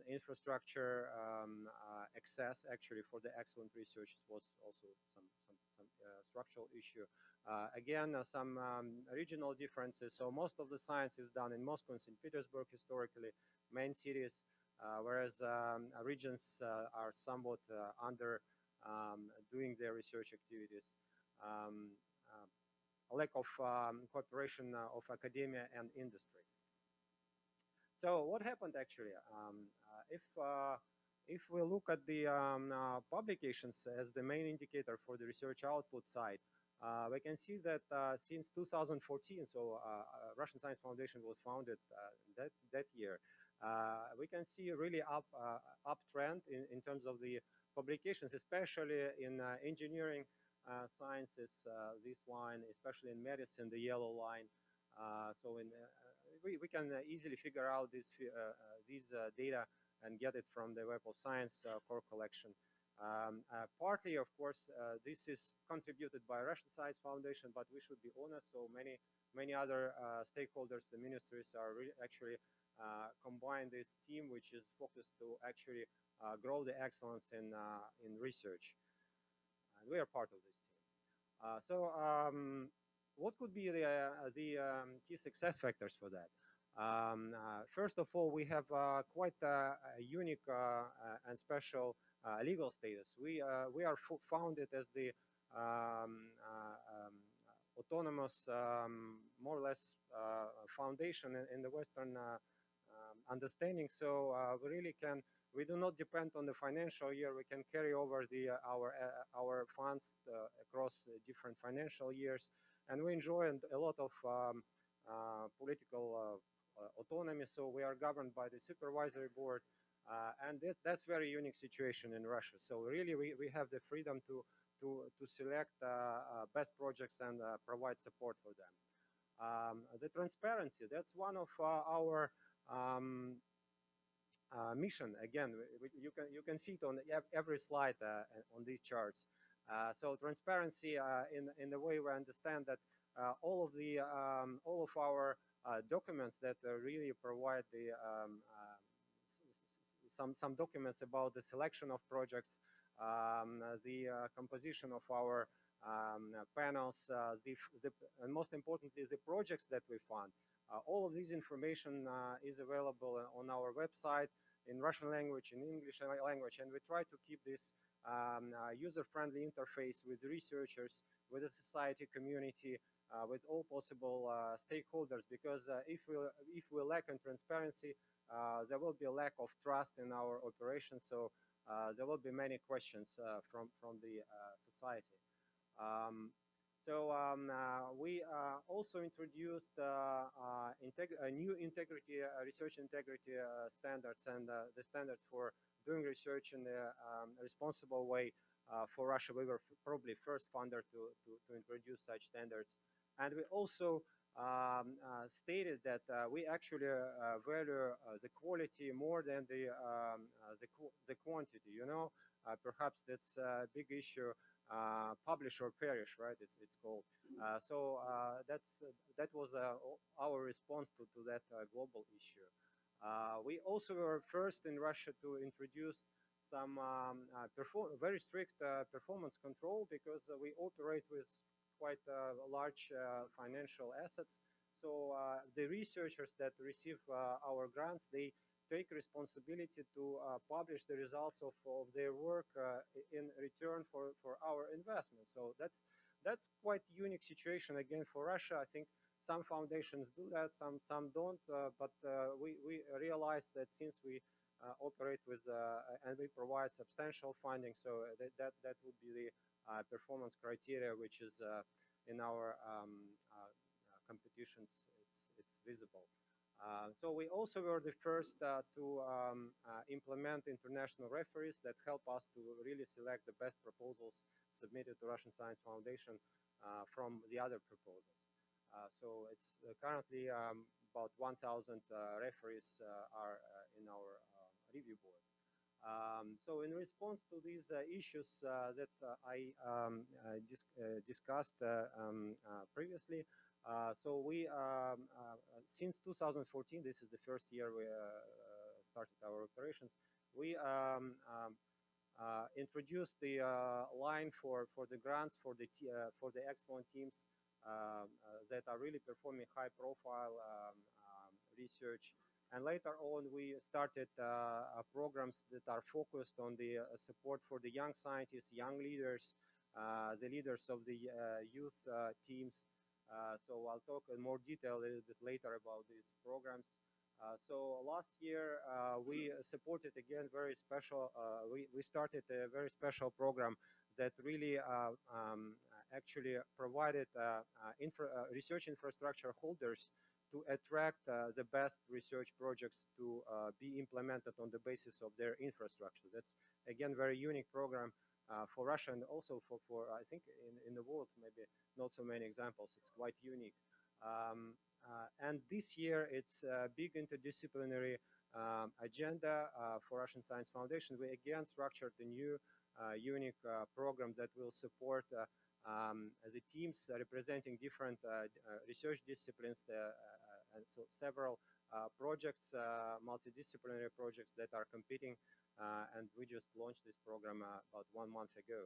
Speaker 5: Infrastructure access actually for the excellent research was also some structural issue. Again, some regional differences. So most of the science is done in Moscow and St. Petersburg historically, main cities, whereas regions are somewhat under doing their research activities. A lack of cooperation of academia and industry. So what happened actually? If we look at the publications as the main indicator for the research output side, we can see that since 2014, so Russian Science Foundation was founded that year, we can see a really uptrend in terms of the publications, especially in engineering sciences, this line, especially in medicine, the yellow line. We can easily figure out these data and get it from the Web of Science core collection. Partly, of course, this is contributed by Russian Science Foundation, but we should be honest. So many other stakeholders, the ministries, are actually combine this team, which is focused to actually grow the excellence in research, and we are part of this team. What could be the key success factors for that? First of all, we have quite a unique and special legal status. We are founded as the autonomous, more or less, foundation in the Western understanding. So we do not depend on the financial year. We can carry over our funds across different financial years, and we enjoy a lot of political autonomy. So we are governed by the supervisory board, and that's very unique situation in Russia. So really, we have the freedom to select best projects and provide support for them. The transparency, that's one of our mission. Again, you can see it on every slide on these charts. So transparency in the way we understand that all of our documents that really provide the some documents about the selection of projects, the composition of our panels, and most importantly, the projects that we fund. All of this information is available on our website in Russian language, in English language, and we try to keep this user-friendly interface with researchers, with the society community, with all possible stakeholders. Because if we lack in transparency, there will be a lack of trust in our operations. So there will be many questions from the society. We also introduced new integrity, research integrity standards and the standards for doing research in a responsible way. For Russia, we were probably first funder to introduce such standards. And we also stated that we actually value the quality more than the quantity. You know, perhaps that's a big issue. Publish or perish, right? It's called. That was our response to that global issue. We also were first in Russia to introduce some very strict performance control, because we operate with quite large financial assets. So the researchers that receive our grants, they take responsibility to publish the results of their work in return for our investment. So that's quite unique situation again for Russia. I think some foundations do that, some don't, but we realize that since we operate with and we provide substantial funding, so that would be the performance criteria, which is in our competitions, it's visible. So we also were the first to implement international referees that help us to really select the best proposals submitted to Russian Science Foundation from the other proposals. So it's currently about 1,000 referees are in our review board. So in response to these issues that I discussed previously, so we, since 2014, this is the first year we started our operations, we introduced the line for the grants for the excellent teams that are really performing high-profile research. And later on, we started programs that are focused on the support for the young scientists, young leaders, the leaders of the youth teams. So I'll talk in more detail a little bit later about these programs. So last year, we supported again very special, we started a very special program that really actually provided research infrastructure holders to attract the best research projects to be implemented on the basis of their infrastructure. That's, again, very unique program for Russia and also for I think, in the world, maybe not so many examples. It's quite unique. And this year, it's a big interdisciplinary agenda for Russian Science Foundation. We again structured a new unique program that will support the teams representing different research disciplines, and so several projects, multidisciplinary projects that are competing, and we just launched this program about 1 month ago.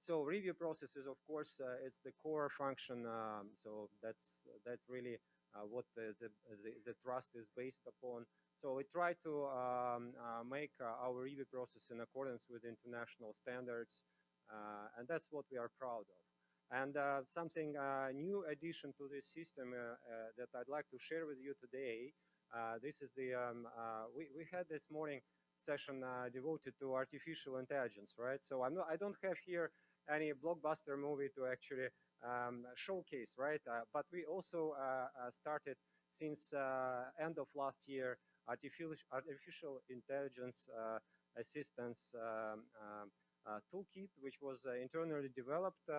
Speaker 5: So review processes, of course, it's the core function. So that really what the trust is based upon. So we try to make our review process in accordance with international standards, and that's what we are proud of. And something new addition to this system that I'd like to share with you today. This is the we had this morning session devoted to artificial intelligence, right? So I don't have here any blockbuster movie to actually showcase, right? But we also started since end of last year artificial intelligence assistance toolkit, which was internally developed,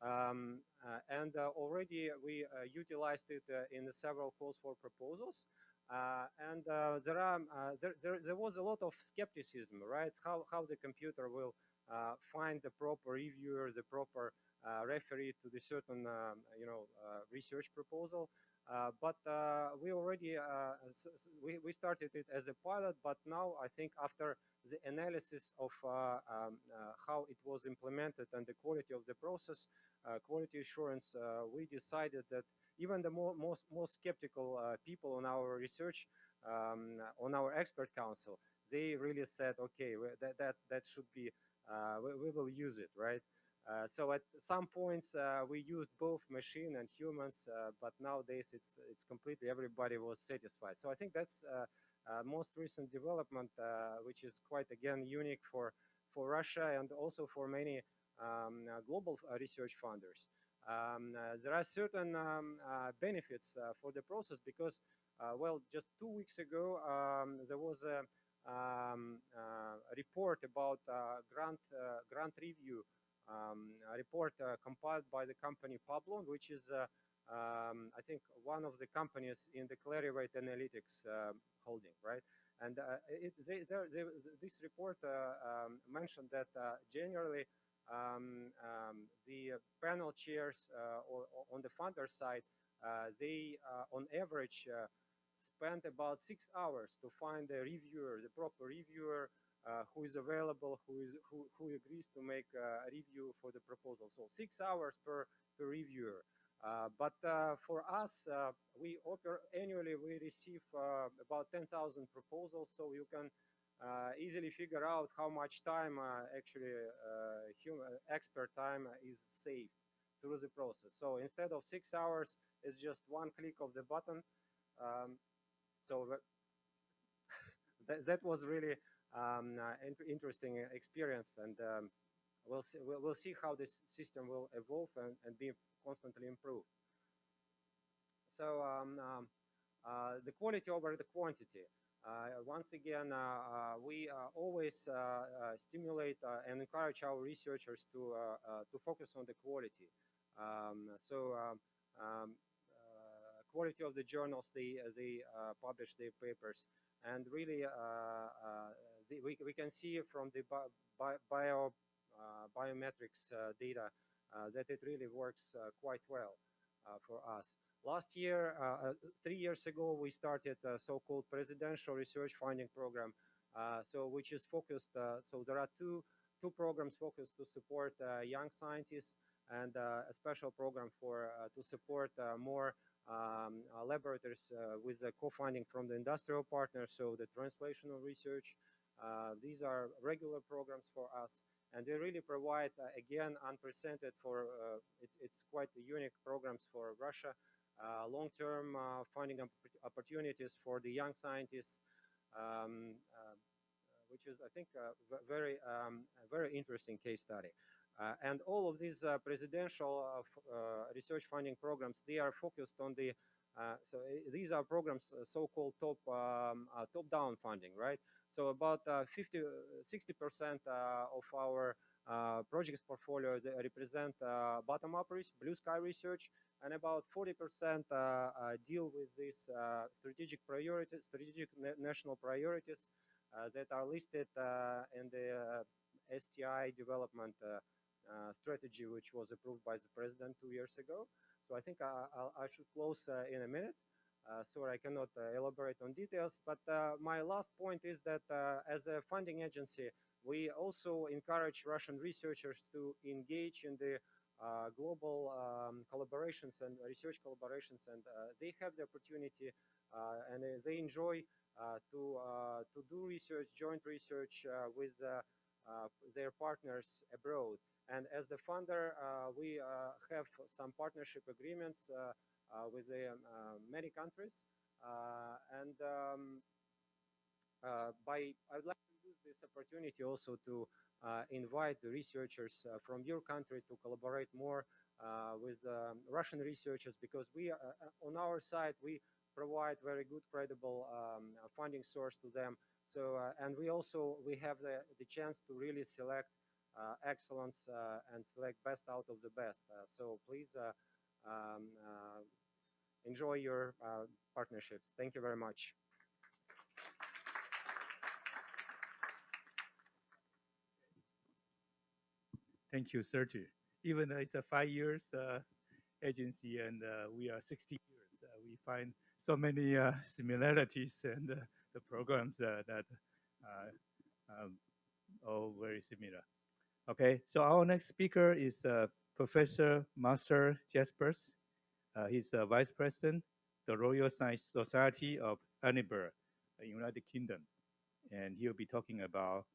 Speaker 5: and already we utilized it in several calls for proposals. There was a lot of skepticism, right? How the computer will find the proper reviewer, the proper referee to the certain research proposal. But we already we started it as a pilot, but now I think after the analysis of how it was implemented and the quality of the process, quality assurance, we decided that even the most skeptical people on our research, on our expert council, they really said, okay, that should be, we will use it, right? So at some points we used both machine and humans, but nowadays it's completely everybody was satisfied. So I think that's most recent development, which is quite again unique for Russia and also for many global research funders. There are certain benefits for the process because, well, just 2 weeks ago there was a report about grant review, a report compiled by the company Pablo, which is I think one of the companies in the Clarivate Analytics holding, right? And this report mentioned that generally the panel chairs or on the funder side, they on average spent about 6 hours to find a reviewer, the proper reviewer, who is available, who agrees to make a review for the proposal. So 6 hours per reviewer. But for us, we annually we receive about 10,000 proposals, so you can easily figure out how much time actually expert time is saved through the process. So instead of 6 hours, it's just one click of the button. So that was really interesting experience, and we'll see how this system will evolve and be constantly improved. So the quality over the quantity. Once again, we always stimulate and encourage our researchers to focus on the quality. Quality of the journals they publish their papers, and really we can see from the biometrics data that it really works quite well for us. Last year, 3 years ago, we started a so-called presidential research funding program, which is focused. So there are two programs focused to support young scientists, and a special program for to support more laboratories with the co-funding from the industrial partners. So the translational research. These are regular programs for us, and they really provide again unprecedented for it's quite unique programs for Russia. Long-term funding opportunities for the young scientists, which is, I think, very interesting case study. And all of these presidential research funding programs, they are focused on the, these are programs so-called top-down funding, right? So about 60% of our projects portfolio represent bottom-up blue sky research, and about 40% deal with these strategic priorities, national priorities that are listed in the STI development strategy, which was approved by the president 2 years ago. So I think I should close in a minute. Sorry, I cannot elaborate on details, but my last point is that as a funding agency, we also encourage Russian researchers to engage in the global collaborations and research collaborations, and they have the opportunity and they enjoy to do research, joint research with their partners abroad. And as the funder, we have some partnership agreements with many countries, and I'd like to use this opportunity also to invite the researchers from your country to collaborate more with Russian researchers, because we on our side we provide very good, credible funding source to them. So and we have the chance to really select excellence and select best out of the best. So please enjoy your partnerships. Thank you very much.
Speaker 2: Thank you, Sergey. Even though it's a 5 years agency and we are 60 years, we find so many similarities and the programs that um, all very similar. Okay, so our next speaker is Professor Marcel Jaspers. He's the Vice President, the Royal Science Society of Edinburgh, United Kingdom. And he'll be talking about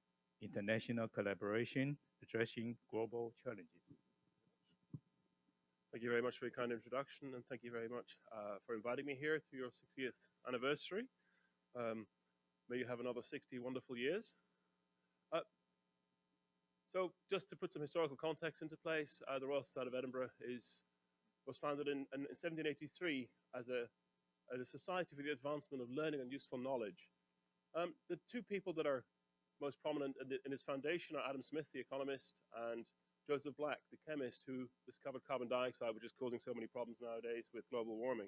Speaker 2: international collaboration addressing global challenges.
Speaker 6: Thank you very much for your kind introduction, and thank you very much for inviting me here to your 60th anniversary. May you have another 60 wonderful years. So just to put some historical context into place, the Royal Society of Edinburgh was founded in 1783 as a society for the advancement of learning and useful knowledge. The two people that are most prominent in its foundation are Adam Smith, the economist, and Joseph Black, the chemist who discovered carbon dioxide, which is causing so many problems nowadays with global warming.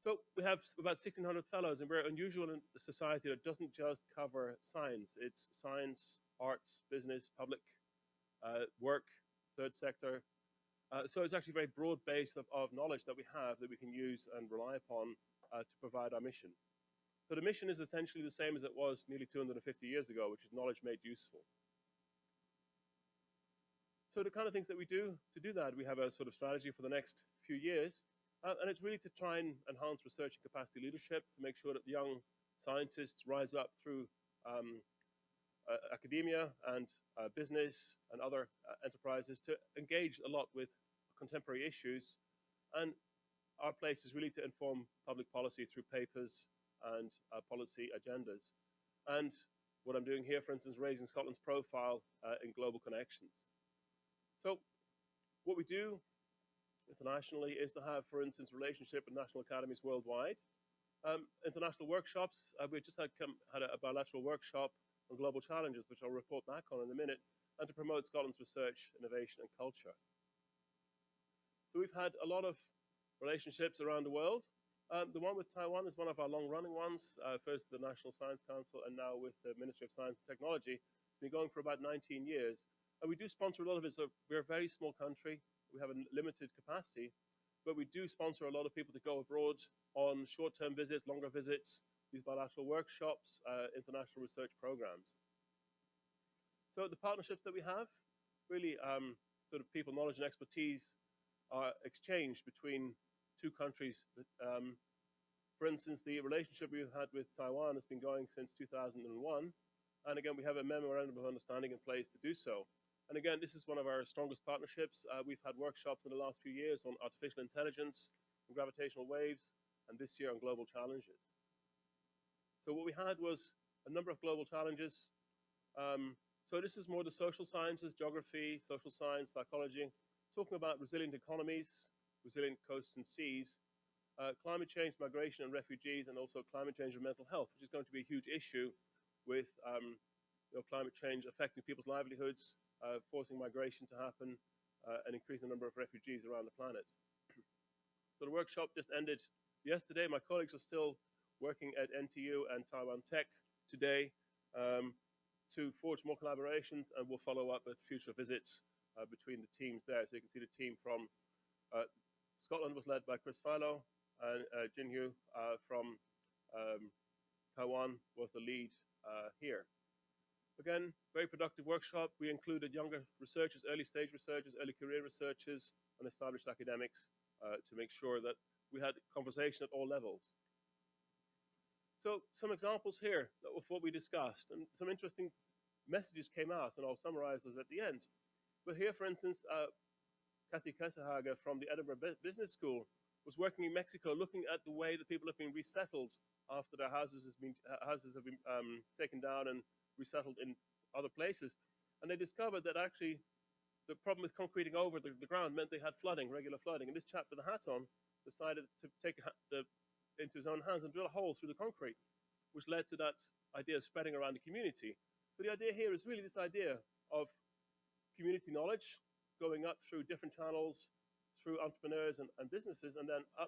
Speaker 6: So we have about 1,600 fellows, and we're unusual in a society that doesn't just cover science. It's science, arts, business, public, work, third sector. So it's actually a very broad base of knowledge that we have that we can use and rely upon to provide our mission. So the mission is essentially the same as it was nearly 250 years ago, which is knowledge made useful. So the kind of things that we do to do that, we have a sort of strategy for the next few years, and it's really to try and enhance research and capacity leadership to make sure that the young scientists rise up through academia and business and other enterprises to engage a lot with contemporary issues. And our place is really to inform public policy through papers and policy agendas. And what I'm doing here, for instance, raising Scotland's profile in global connections. So what we do internationally is to have, for instance, relationship with national academies worldwide. International workshops, we just had a bilateral workshop on global challenges, which I'll report back on in a minute, and to promote Scotland's research, innovation, and culture. So we've had a lot of relationships around the world. The one with Taiwan is one of our long-running ones, first the National Science Council and now with the Ministry of Science and Technology. It's been going for about 19 years. And we do sponsor a lot of it. So we're a very small country. We have a limited capacity, but we do sponsor a lot of people to go abroad on short-term visits, longer visits, these bilateral workshops, international research programs. So the partnerships that we have, really sort of people, knowledge, and expertise are exchanged between two countries. For instance, the relationship we've had with Taiwan has been going since 2001. And again, we have a memorandum of understanding in place to do so. And again, this is one of our strongest partnerships. We've had workshops in the last few years on artificial intelligence, and gravitational waves, and this year on global challenges. So what we had was a number of global challenges. So this is more the social sciences, geography, social science, psychology, talking about resilient economies, resilient coasts and seas, climate change, migration and refugees, and also climate change and mental health, which is going to be a huge issue with climate change affecting people's livelihoods, forcing migration to happen, and increasing the number of refugees around the planet. So the workshop just ended yesterday. My colleagues are still working at NTU and Taiwan Tech today to forge more collaborations, and we'll follow up with future visits between the teams there. So you can see the team from Scotland was led by Chris Philo, and Jinhu from Taiwan was the lead here. Again, very productive workshop. We included younger researchers, early stage researchers, early career researchers, and established academics to make sure that we had conversation at all levels. So some examples here of what we discussed, and some interesting messages came out, and I'll summarize those at the end. But here, for instance, Kathy Kesselhager from the Edinburgh Business School was working in Mexico, looking at the way that people have been resettled after their houses have been taken down and resettled in other places. And they discovered that actually the problem with concreting over the ground meant they had flooding, regular flooding. And this chap with the hat on decided to take into his own hands and drill a hole through the concrete, which led to that idea of spreading around the community. So the idea here is really this idea of community knowledge going up through different channels, through entrepreneurs and businesses, and then up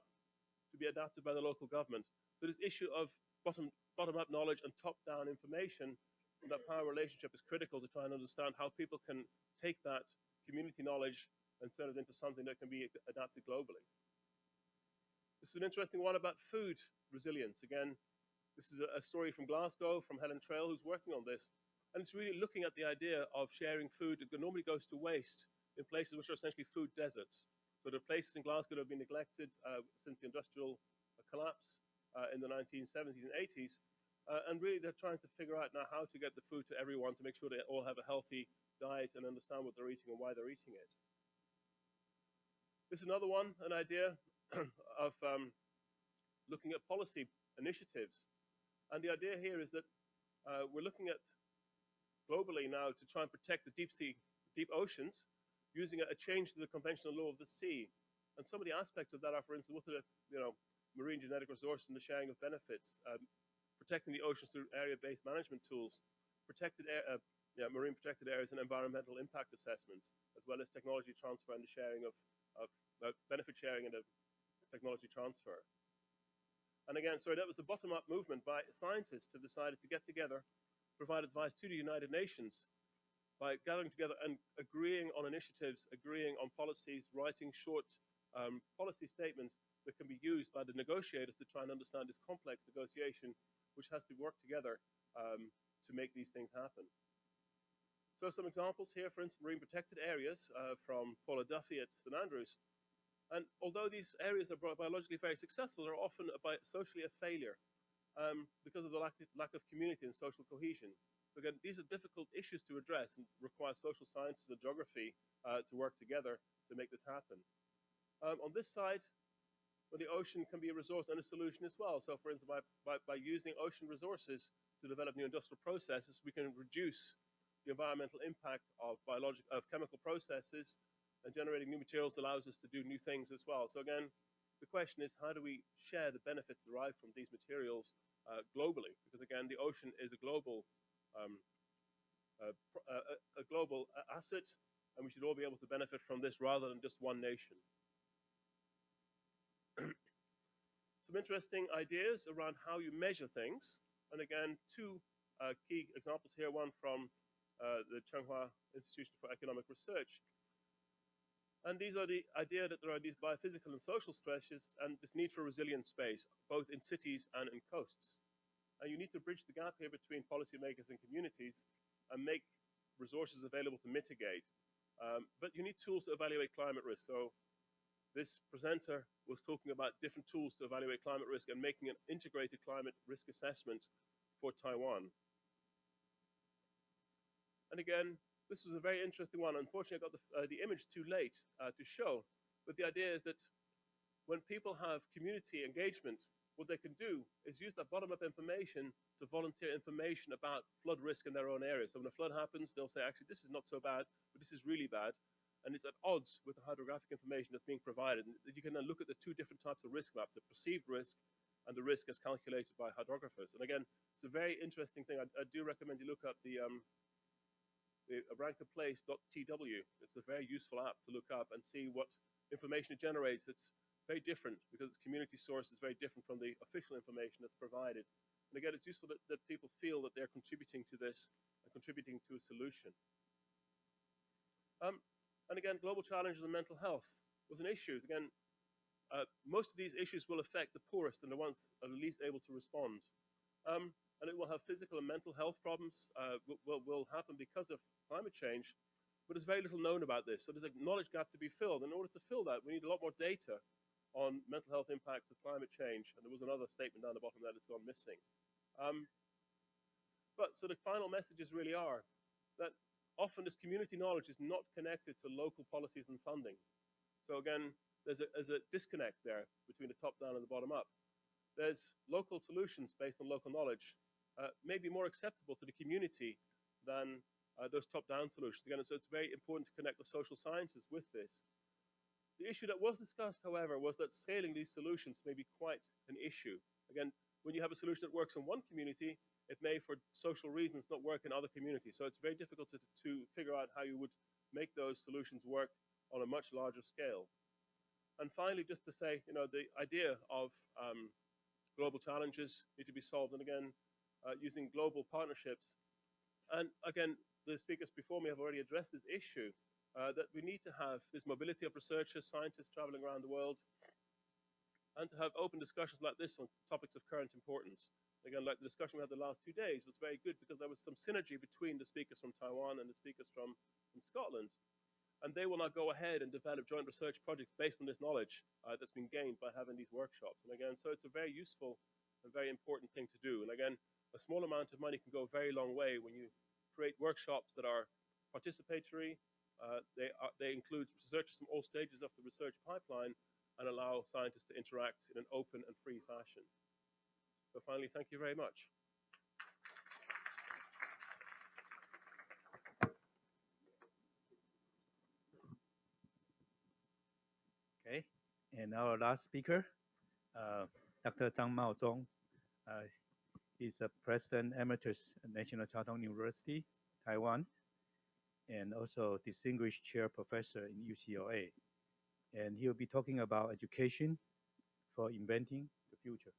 Speaker 6: to be adapted by the local government. So this issue of bottom-up knowledge and top-down information, that power relationship is critical to try and understand how people can take that community knowledge and turn it into something that can be adapted globally. This is an interesting one about food resilience. Again, this is a story from Glasgow, from Helen Trail, who's working on this. And it's really looking at the idea of sharing food that normally goes to waste in places which are essentially food deserts. So there are places in Glasgow that have been neglected since the industrial collapse in the 1970s and 80s. And really they're trying to figure out now how to get the food to everyone to make sure they all have a healthy diet and understand what they're eating and why they're eating it. This is another one, an idea of looking at policy initiatives. And the idea here is that we're looking at globally now to try and protect the deep oceans using a change to the conventional law of the sea. And some of the aspects of that are, for instance, what are the marine genetic resources and the sharing of benefits, protecting the oceans through area-based management tools, marine protected areas and environmental impact assessments, as well as technology transfer and the sharing of benefit sharing and technology transfer. And again, sorry, that was a bottom-up movement by scientists who decided to get together, provide advice to the United Nations by gathering together and agreeing on initiatives, agreeing on policies, writing short policy statements that can be used by the negotiators to try and understand this complex negotiation, which has to work together to make these things happen. So some examples here, for instance, marine protected areas from Paula Duffy at St Andrews. And although these areas are biologically very successful, they're often socially a failure because of the lack of community and social cohesion. So again, these are difficult issues to address and require social sciences and geography to work together to make this happen. On this side, well, the ocean can be a resource and a solution as well. So for instance, by using ocean resources to develop new industrial processes, we can reduce the environmental impact of chemical processes, and generating new materials allows us to do new things as well. So again, the question is, how do we share the benefits derived from these materials globally? Because again, the ocean is a global asset, and we should all be able to benefit from this rather than just one nation. Some interesting ideas around how you measure things. And again, two key examples here, one from the Tsinghua Institution for Economic Research. And these are the idea that there are these biophysical and social stresses and this need for resilient space, both in cities and in coasts. And you need to bridge the gap here between policymakers and communities and make resources available to mitigate. But you need tools to evaluate climate risk. So this presenter was talking about different tools to evaluate climate risk and making an integrated climate risk assessment for Taiwan. And again, this was a very interesting one. Unfortunately, I got the image too late to show. But the idea is that when people have community engagement, what they can do is use that bottom-up information to volunteer information about flood risk in their own area. So when a flood happens, they'll say, actually, this is not so bad, but this is really bad. And it's at odds with the hydrographic information that's being provided. And you can then look at the two different types of risk map, the perceived risk and the risk as calculated by hydrographers. And again, it's a very interesting thing. I do recommend you look up the rankerplace.tw. It's a very useful app to look up and see what information it generates. It's very different because its community source is very different from the official information that's provided. And again, it's useful that people feel that they're contributing to this and contributing to a solution. And again, global challenges and mental health was an issue. Again, most of these issues will affect the poorest and the ones that are least able to respond. And it will have physical and mental health problems will happen because of climate change, but there's very little known about this. So there's a knowledge gap to be filled. In order to fill that, we need a lot more data on mental health impacts of climate change. And there was another statement down the bottom that has gone missing. So the final messages really are that often this community knowledge is not connected to local policies and funding. So again, there's a disconnect there between the top down and the bottom up. There's local solutions based on local knowledge, maybe more acceptable to the community than those top-down solutions. Again, so it's very important to connect the social sciences with this. The issue that was discussed, however, was that scaling these solutions may be quite an issue. Again, when you have a solution that works in one community, it may, for social reasons, not work in other communities. So it's very difficult to figure out how you would make those solutions work on a much larger scale. And finally, just to say, the idea of global challenges need to be solved, and again, using global partnerships. And again, the speakers before me have already addressed this issue, that we need to have this mobility of researchers, scientists traveling around the world, and to have open discussions like this on topics of current importance. Again, like the discussion we had the last 2 days was very good because there was some synergy between the speakers from Taiwan and the speakers from Scotland. And they will now go ahead and develop joint research projects based on this knowledge that's been gained by having these workshops. And again, so it's a very useful and very important thing to do. And again, a small amount of money can go a very long way when you create workshops that are participatory. They include researchers from all stages of the research pipeline and allow scientists to interact in an open and free fashion. So finally, thank you very much.
Speaker 2: Okay, and our last speaker, Dr. Zhang Maozhong. He's the President Emeritus at National Chiao Tung University, Taiwan, and also Distinguished Chair Professor in UCLA. And he'll be talking about education for inventing the future.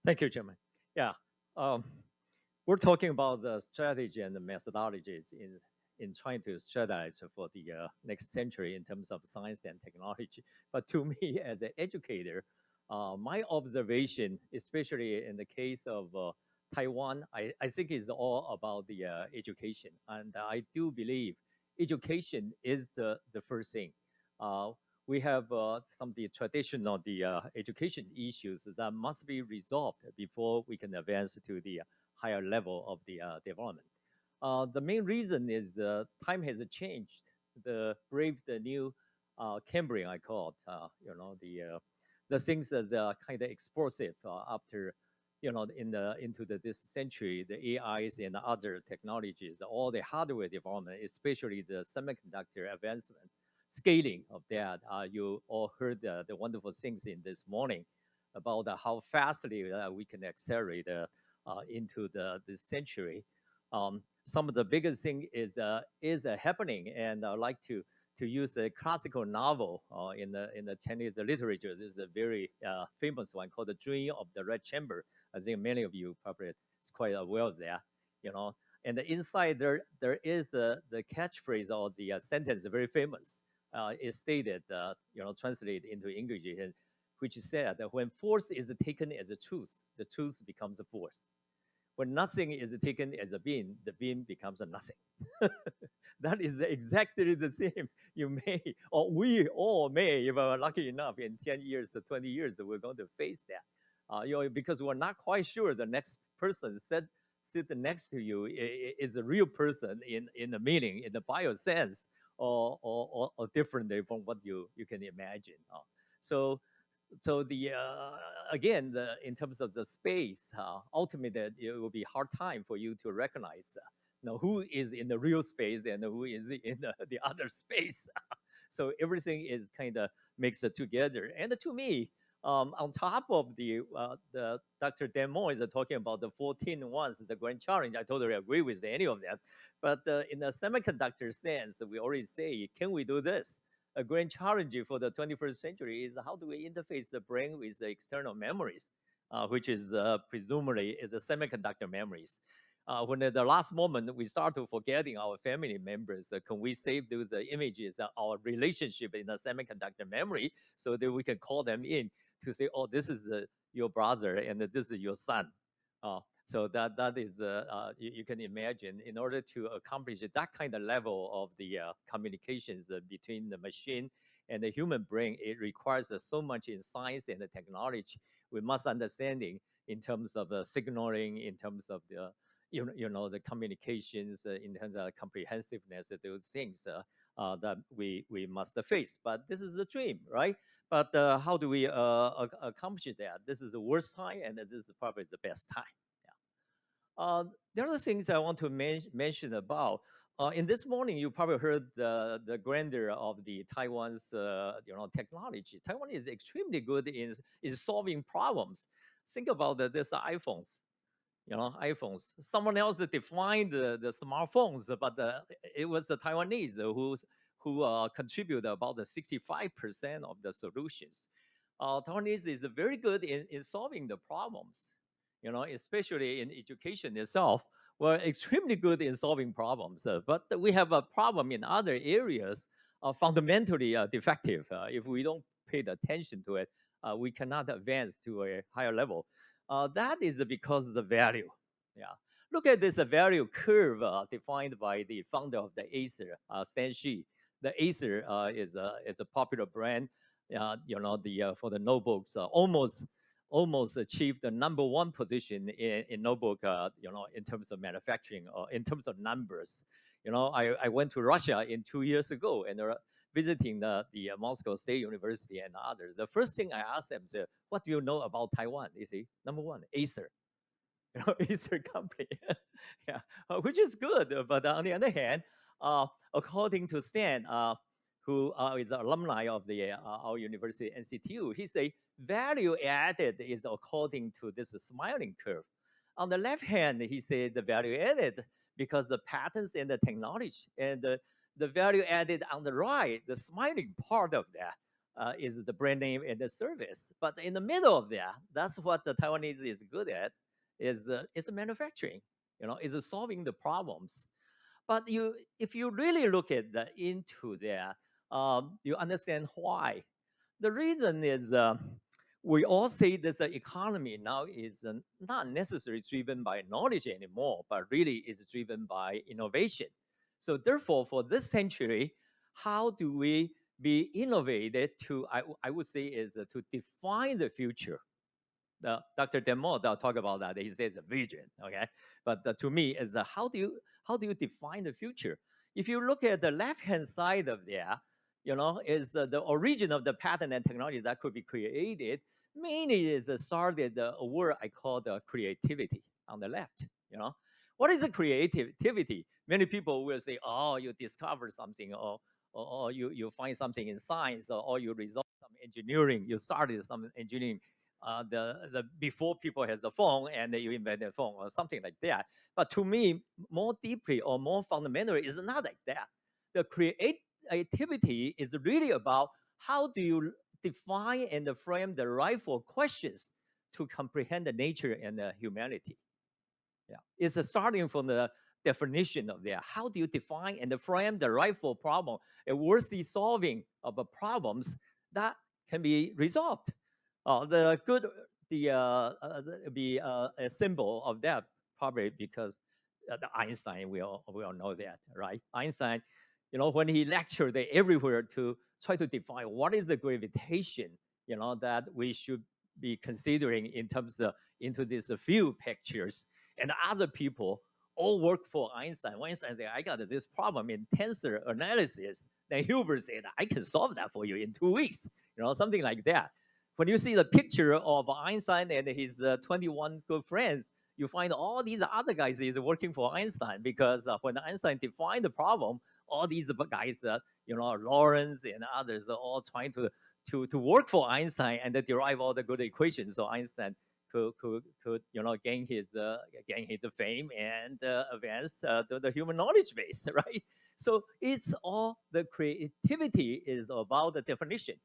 Speaker 7: Thank you, Chairman. Yeah, we're talking about the strategy and the methodologies in trying to strategize for the next century in terms of science and technology. But to me, as an educator, my observation, especially in the case of Taiwan, I think is all about the education. And I do believe education is the first thing. We have some of the traditional education issues that must be resolved before we can advance to the higher level of the development. The main reason is time has changed. The new Cambrian, I call it, the things that are kind of explosive after, into this century, the AIs and other technologies, all the hardware development, especially the semiconductor advancement, scaling of that. You all heard the wonderful things in this morning about how fastly we can accelerate into this century. Some of the biggest thing is happening, and I'd like to use a classical novel in the Chinese literature. This is a very famous one called "The Dream of the Red Chamber." I think many of you probably is quite aware of that. And inside there is the catchphrase or the sentence, very famous. Is stated, translated into English, which said that when force is taken as a truth, the truth becomes a force. When nothing is taken as a being, the being becomes a nothing. That is exactly the same. You may, or we all may, if we're lucky enough, in 10 years or 20 years, we're going to face that. Because we're not quite sure the next person sit next to you is a real person in the meaning, in the bio sense, or differently from what you can imagine. So the again, in terms of the space, ultimately it will be hard time for you to recognize who is in the real space and who is in the other space. So everything is kind of mixed together. And to me, on top of the Dr. Demo is talking about the 14 ones, the grand challenge. I totally agree with any of them. But in the semiconductor sense, we already say, can we do this? A grand challenge for the 21st century is how do we interface the brain with the external memories, which is presumably is the semiconductor memories. When at the last moment we start to forgetting our family members, can we save those images, our relationship in the semiconductor memory, so that we can call them in to say, oh, this is your brother and this is your son. So that is, you can imagine, in order to accomplish that kind of level of the communications between the machine and the human brain, it requires so much in science and the technology. We must understanding in terms of signaling, in terms of the the communications, in terms of comprehensiveness, those things that we must face. But this is a dream, right? But how do we accomplish that? This is the worst time, and this is probably the best time. The other things I want to mention about, in this morning, you probably heard the grandeur of the Taiwan's technology. Taiwan is extremely good in solving problems. Think about this iPhones. iPhones. Someone else defined the smartphones, but it was the Taiwanese who contributed about the 65% of the solutions. Taiwanese is very good in solving the problems, especially in education itself. We're extremely good in solving problems, but we have a problem in other areas, fundamentally defective. If we don't pay the attention to it, we cannot advance to a higher level. That is because of the value. Yeah. Look at this value curve defined by the founder of the Acer, Stan Shi. The Acer is a popular brand. For the notebooks, almost achieved the #1 position in notebook, in terms of manufacturing or in terms of numbers. I went to Russia 2 years ago and visiting the Moscow State University and others. The first thing I asked them is, what do you know about Taiwan? You see, #1, Acer. Acer company, yeah, which is good. But on the other hand, according to Stan, who is an alumni of our university, NCTU, he say value added is according to this smiling curve. On the left hand, he said the value added because the patents and the technology, and the value added on the right, the smiling part of that is the brand name and the service. But in the middle of that, that's what the Taiwanese is good at, is manufacturing, is solving the problems. But if you really look at into that, you understand why. The reason is we all say this economy now is not necessarily driven by knowledge anymore, but really is driven by innovation. So therefore, for this century, how do we be innovated to, I would say, is to define the future. Dr. Demo talk about that. He says a vision, okay? But to me, is how do you define the future? If you look at the left-hand side of there, is the origin of the patent and technology that could be created. Mainly is started a word I call the creativity on the left. What is the creativity? Many people will say, oh, you discover something, or you find something in science, or you resolve some engineering, you started some engineering. The before people has a phone and you invented a phone or something like that. But to me, more deeply or more fundamentally, is not like that. The creativity is really about how do you define and frame the rightful questions to comprehend the nature and the humanity. Yeah, it's starting from the definition of that. How do you define and frame the rightful problem, a worthy solving of problems that can be resolved? The good, be a symbol of that, probably because the Einstein, we all know that, right? Einstein, when he lectured everywhere to try to define what is the gravitation, that we should be considering in terms of into these few pictures, and other people all work for Einstein. Einstein said, I got this problem in tensor analysis. Then Hilbert said, I can solve that for you in 2 weeks, something like that. When you see the picture of Einstein and his 21 good friends, you find all these other guys is working for Einstein, because when Einstein defined the problem, all these guys, Lawrence and others, are all trying to work for Einstein and derive all the good equations. So Einstein could gain his fame and advance the human knowledge base, right? So it's all the creativity is about the definition.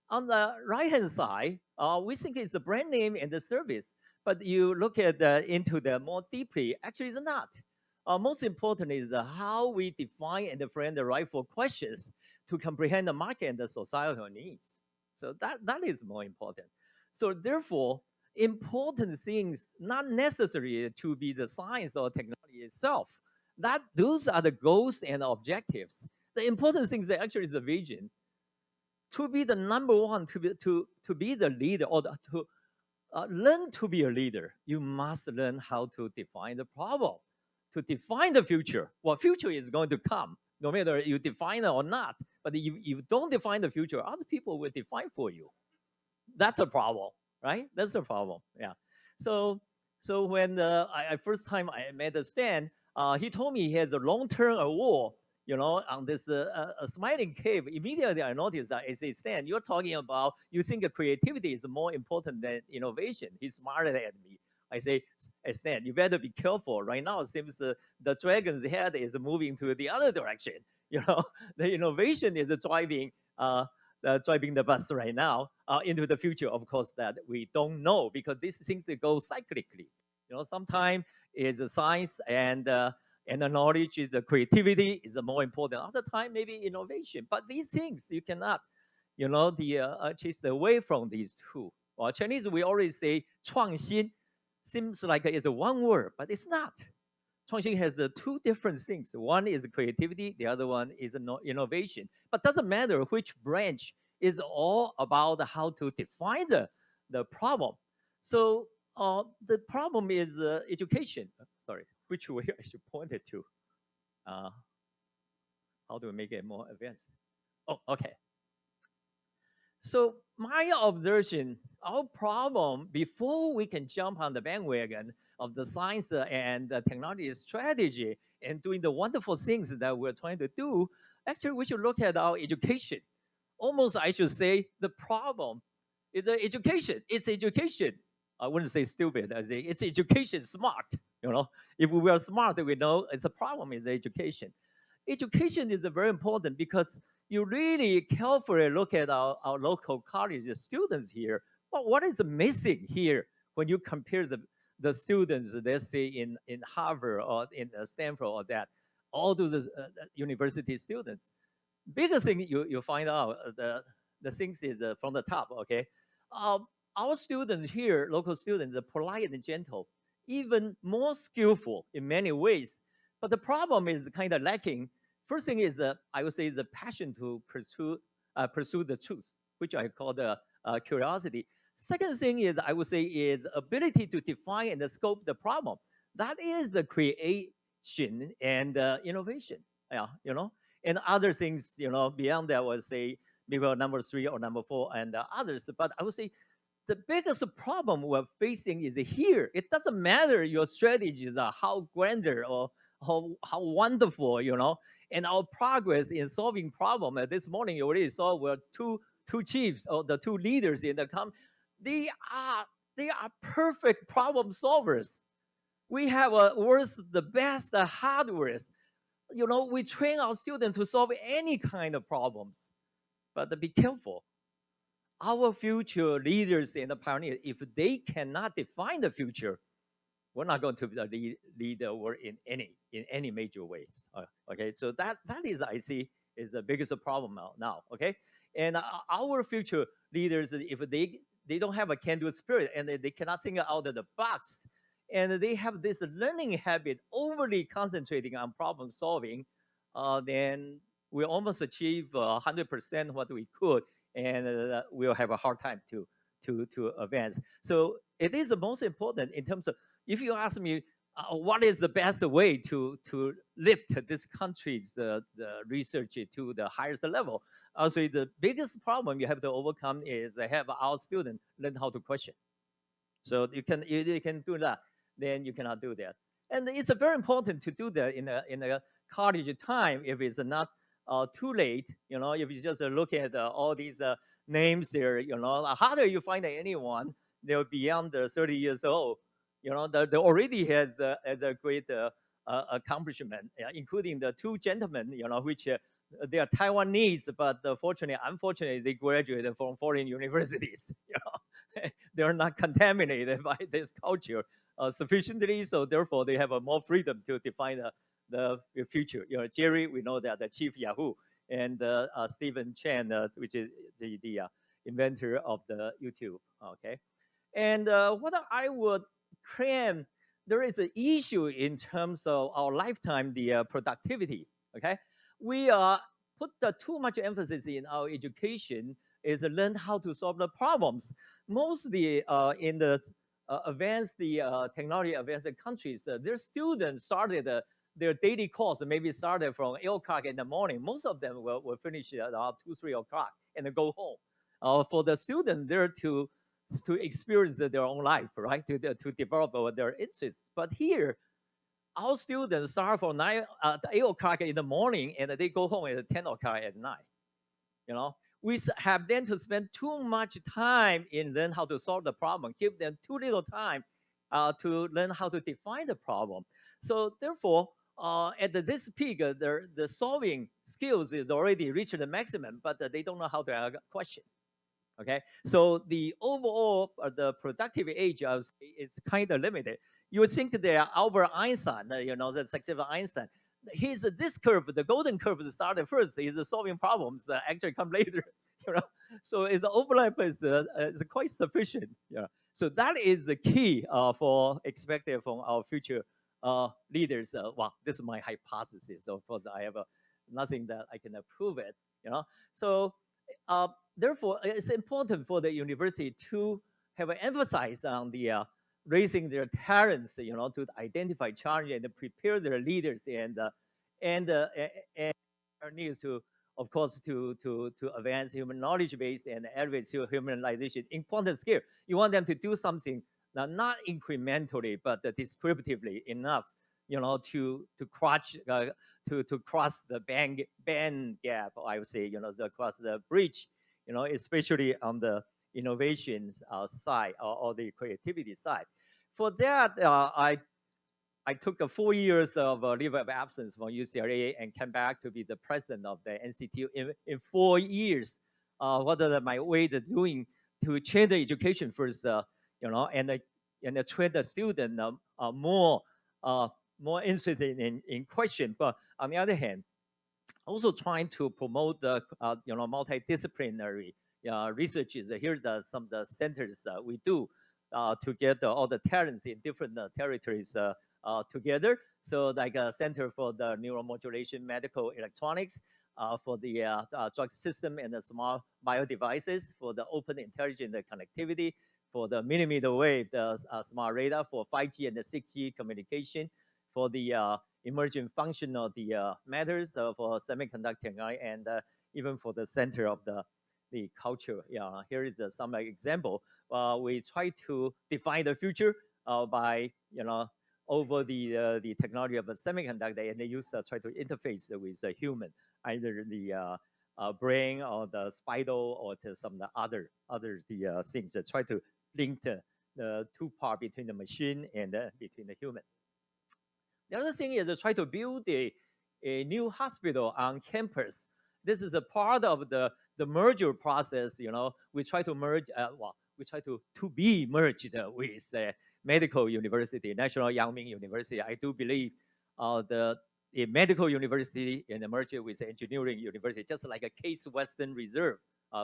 Speaker 7: On the right-hand side, we think it's the brand name and the service, but you look at into the more deeply, actually it's not. Most important is how we define and frame the rightful questions to comprehend the market and the societal needs. So that is more important. So therefore, important things not necessary to be the science or technology itself. Those are the goals and objectives. The important things actually is the vision. To be the #1, to be the leader, or to learn to be a leader, you must learn how to define the problem, to define the future. What future is going to come, no matter you define it or not. But if you don't define the future, other people will define for you. That's a problem, right? That's a problem. Yeah. So when I first time I met Stan, he told me he has a long-term award, on this smiling cave. Immediately I noticed that I say, Stan, you're talking about, you think creativity is more important than innovation. He smiled at me. I say, Stan, you better be careful. Right now, it seems the dragon's head is moving to the other direction. The innovation is driving driving the bus right now into the future. Of course, that we don't know because these things go cyclically. Sometimes is science and the knowledge is the creativity is the more important. Other time maybe innovation. But these things you cannot, chase away from these two. Well, Chinese we always say 创新 seems like it's a one word, but it's not. 创新 has two different things. One is creativity, the other one is innovation. But doesn't matter which branch, is all about how to define the problem. So the problem is education. Sorry, which way I should point it to? How do we make it more advanced? Oh, okay. So my observation, our problem, before we can jump on the bandwagon of the science and the technology strategy and doing the wonderful things that we're trying to do, actually we should look at our education. Almost I should say the problem is the education. It's education. I wouldn't say stupid. I say it's education smart. If we were smart, we know it's a problem is education. Education is very important because you really carefully look at our local college students here. Well, what is missing here when you compare the students, let's say in Harvard or in Stanford or that, all those university students? Biggest thing you find out, the things is from the top, okay? Our students here, local students, are polite and gentle, even more skillful in many ways. But the problem is kind of lacking. First thing is, I would say, is a passion to pursue the truth, which I call the curiosity. Second thing is, I would say, is ability to define and scope the problem. That is the creation and innovation. Yeah, and other things, beyond that, I would say maybe number 3 or number 4 and others. But I would say the biggest problem we're facing is here. It doesn't matter your strategies are how grander or how wonderful, and our progress in solving problem. This morning you already saw were two chiefs or the two leaders in the they are perfect problem solvers. We have the best hardware. We train our students to solve any kind of problems, but be careful. Our future leaders and the pioneers, if they cannot define the future, we're not going to lead the world in any major ways. Okay, so that is, I see, is the biggest problem now. Okay, and our future leaders, if they don't have a can-do spirit and they cannot think out of the box, and they have this learning habit overly concentrating on problem solving, then we almost achieve 100% what we could, and we'll have a hard time to advance. So it is the most important in terms of, if you ask me what is the best way to lift this country's the research to the highest level, I'll say the biggest problem you have to overcome is have our students learn how to question. So you can do that, then you cannot do that. And it's very important to do that in a college time if it's not too late. If you just look at all these names there, how do you find anyone they're beyond 30 years old? They already has a great accomplishment, including the two gentlemen, which they are Taiwanese, but unfortunately, they graduated from foreign universities. They are not contaminated by this culture sufficiently, so therefore they have more freedom to define the future. Jerry, we know that the chief Yahoo, and Stephen Chen, which is the inventor of the YouTube. Okay, and what I would claim, there is an issue in terms of our lifetime, the productivity. Okay, we put too much emphasis in our education is learn how to solve the problems. Mostly in the advanced technology advanced countries, their students started their daily course maybe started from 8 o'clock in the morning. Most of them will finish at 2, 3 o'clock and then go home. For the students, they're to experience their own life, right? To develop their interests. But here, our students start from 8 o'clock in the morning and they go home at 10 o'clock at night. We have then to spend too much time in learn how to solve the problem, give them too little time to learn how to define the problem. So therefore, at this peak, the solving skills is already reached the maximum, but they don't know how to ask a question. Okay, so the overall the productive age I would say is kind of limited. You would think that Albert Einstein, the successful Einstein, this curve, the golden curve, started first. He's solving problems that actually come later. So its overlap is quite sufficient. Yeah. So that is the key for expected from our future leaders. Well, this is my hypothesis. Of course, I have nothing that I can prove it. So therefore, it's important for the university to have an emphasis on the raising their talents, to identify challenge and prepare their leaders and our needs to, of course, to advance human knowledge base and elevate humanization. Important skill. You want them to do something not incrementally, but descriptively enough, to cross the band gap. I would say, across the bridge, especially on the innovation side or the creativity side. For that, I took 4 years of leave of absence from UCLA and came back to be the president of the NCTU. In 4 years, what are my ways of doing to change the education first, and train the student more interested in question. But on the other hand, also trying to promote the multidisciplinary researches. Here's some of the centers we do to get all the talents in different territories together. So like a center for the neuromodulation medical electronics, for the drug system and the small bio devices, for the open intelligent connectivity, for the millimeter wave, the smart radar, for 5G and the 6G communication, for the emerging function of the matters for semiconductor, and even for the center of the culture. Yeah, here is some example. We try to define the future by over the technology of a semiconductor, and they use try to interface with a human, either the brain or the spinal or to some other the things that try to link the two part between the machine and between the human. The other thing is to try to build a new hospital on campus. This is a part of the merger process. We try to merge. We try to be merged with medical university, National Yangming University. I do believe the medical university in the merger with engineering university, just like a Case Western Reserve,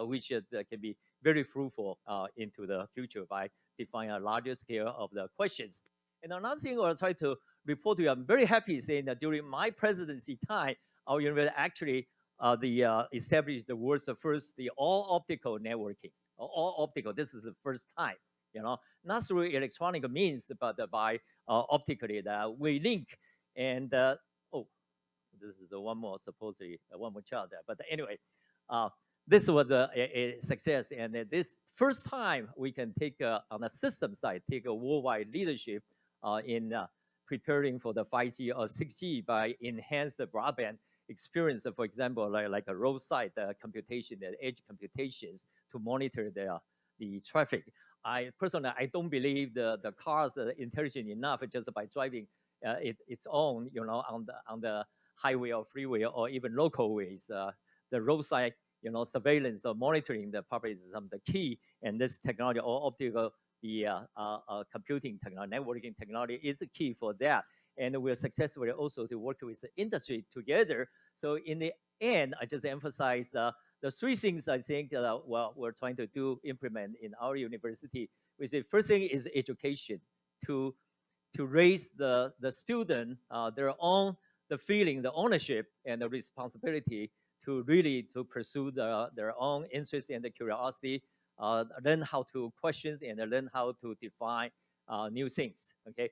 Speaker 7: which can be very fruitful into the future by defining a larger scale of the questions. And another thing I'll try to report to you, I'm very happy saying that during my presidency time, our university actually established the world's first all optical networking. All optical. This is the first time, not through electronic means, but by optically that we link. And oh, this is the one more supposedly one more child there. But anyway, this was a success, and this first time we can take on the system side take a worldwide leadership in preparing for the 5G or 6G by enhanced broadband experience. For example, like a roadside computation, the edge computations to monitor the traffic. I personally, I don't believe the cars are intelligent enough just by driving its own, on the highway or freeway or even local ways. The roadside, surveillance or monitoring the public is some of the key. And this technology, or optical, the computing technology, networking technology is the key for that. And we're successfully also to work with the industry together. So in the end, I just emphasize the three things I think we're trying to implement in our university. Which the first thing is education, to raise the student their own the feeling, the ownership, and the responsibility to really to pursue their own interest and the curiosity, learn how to questions and learn how to define new things. Okay.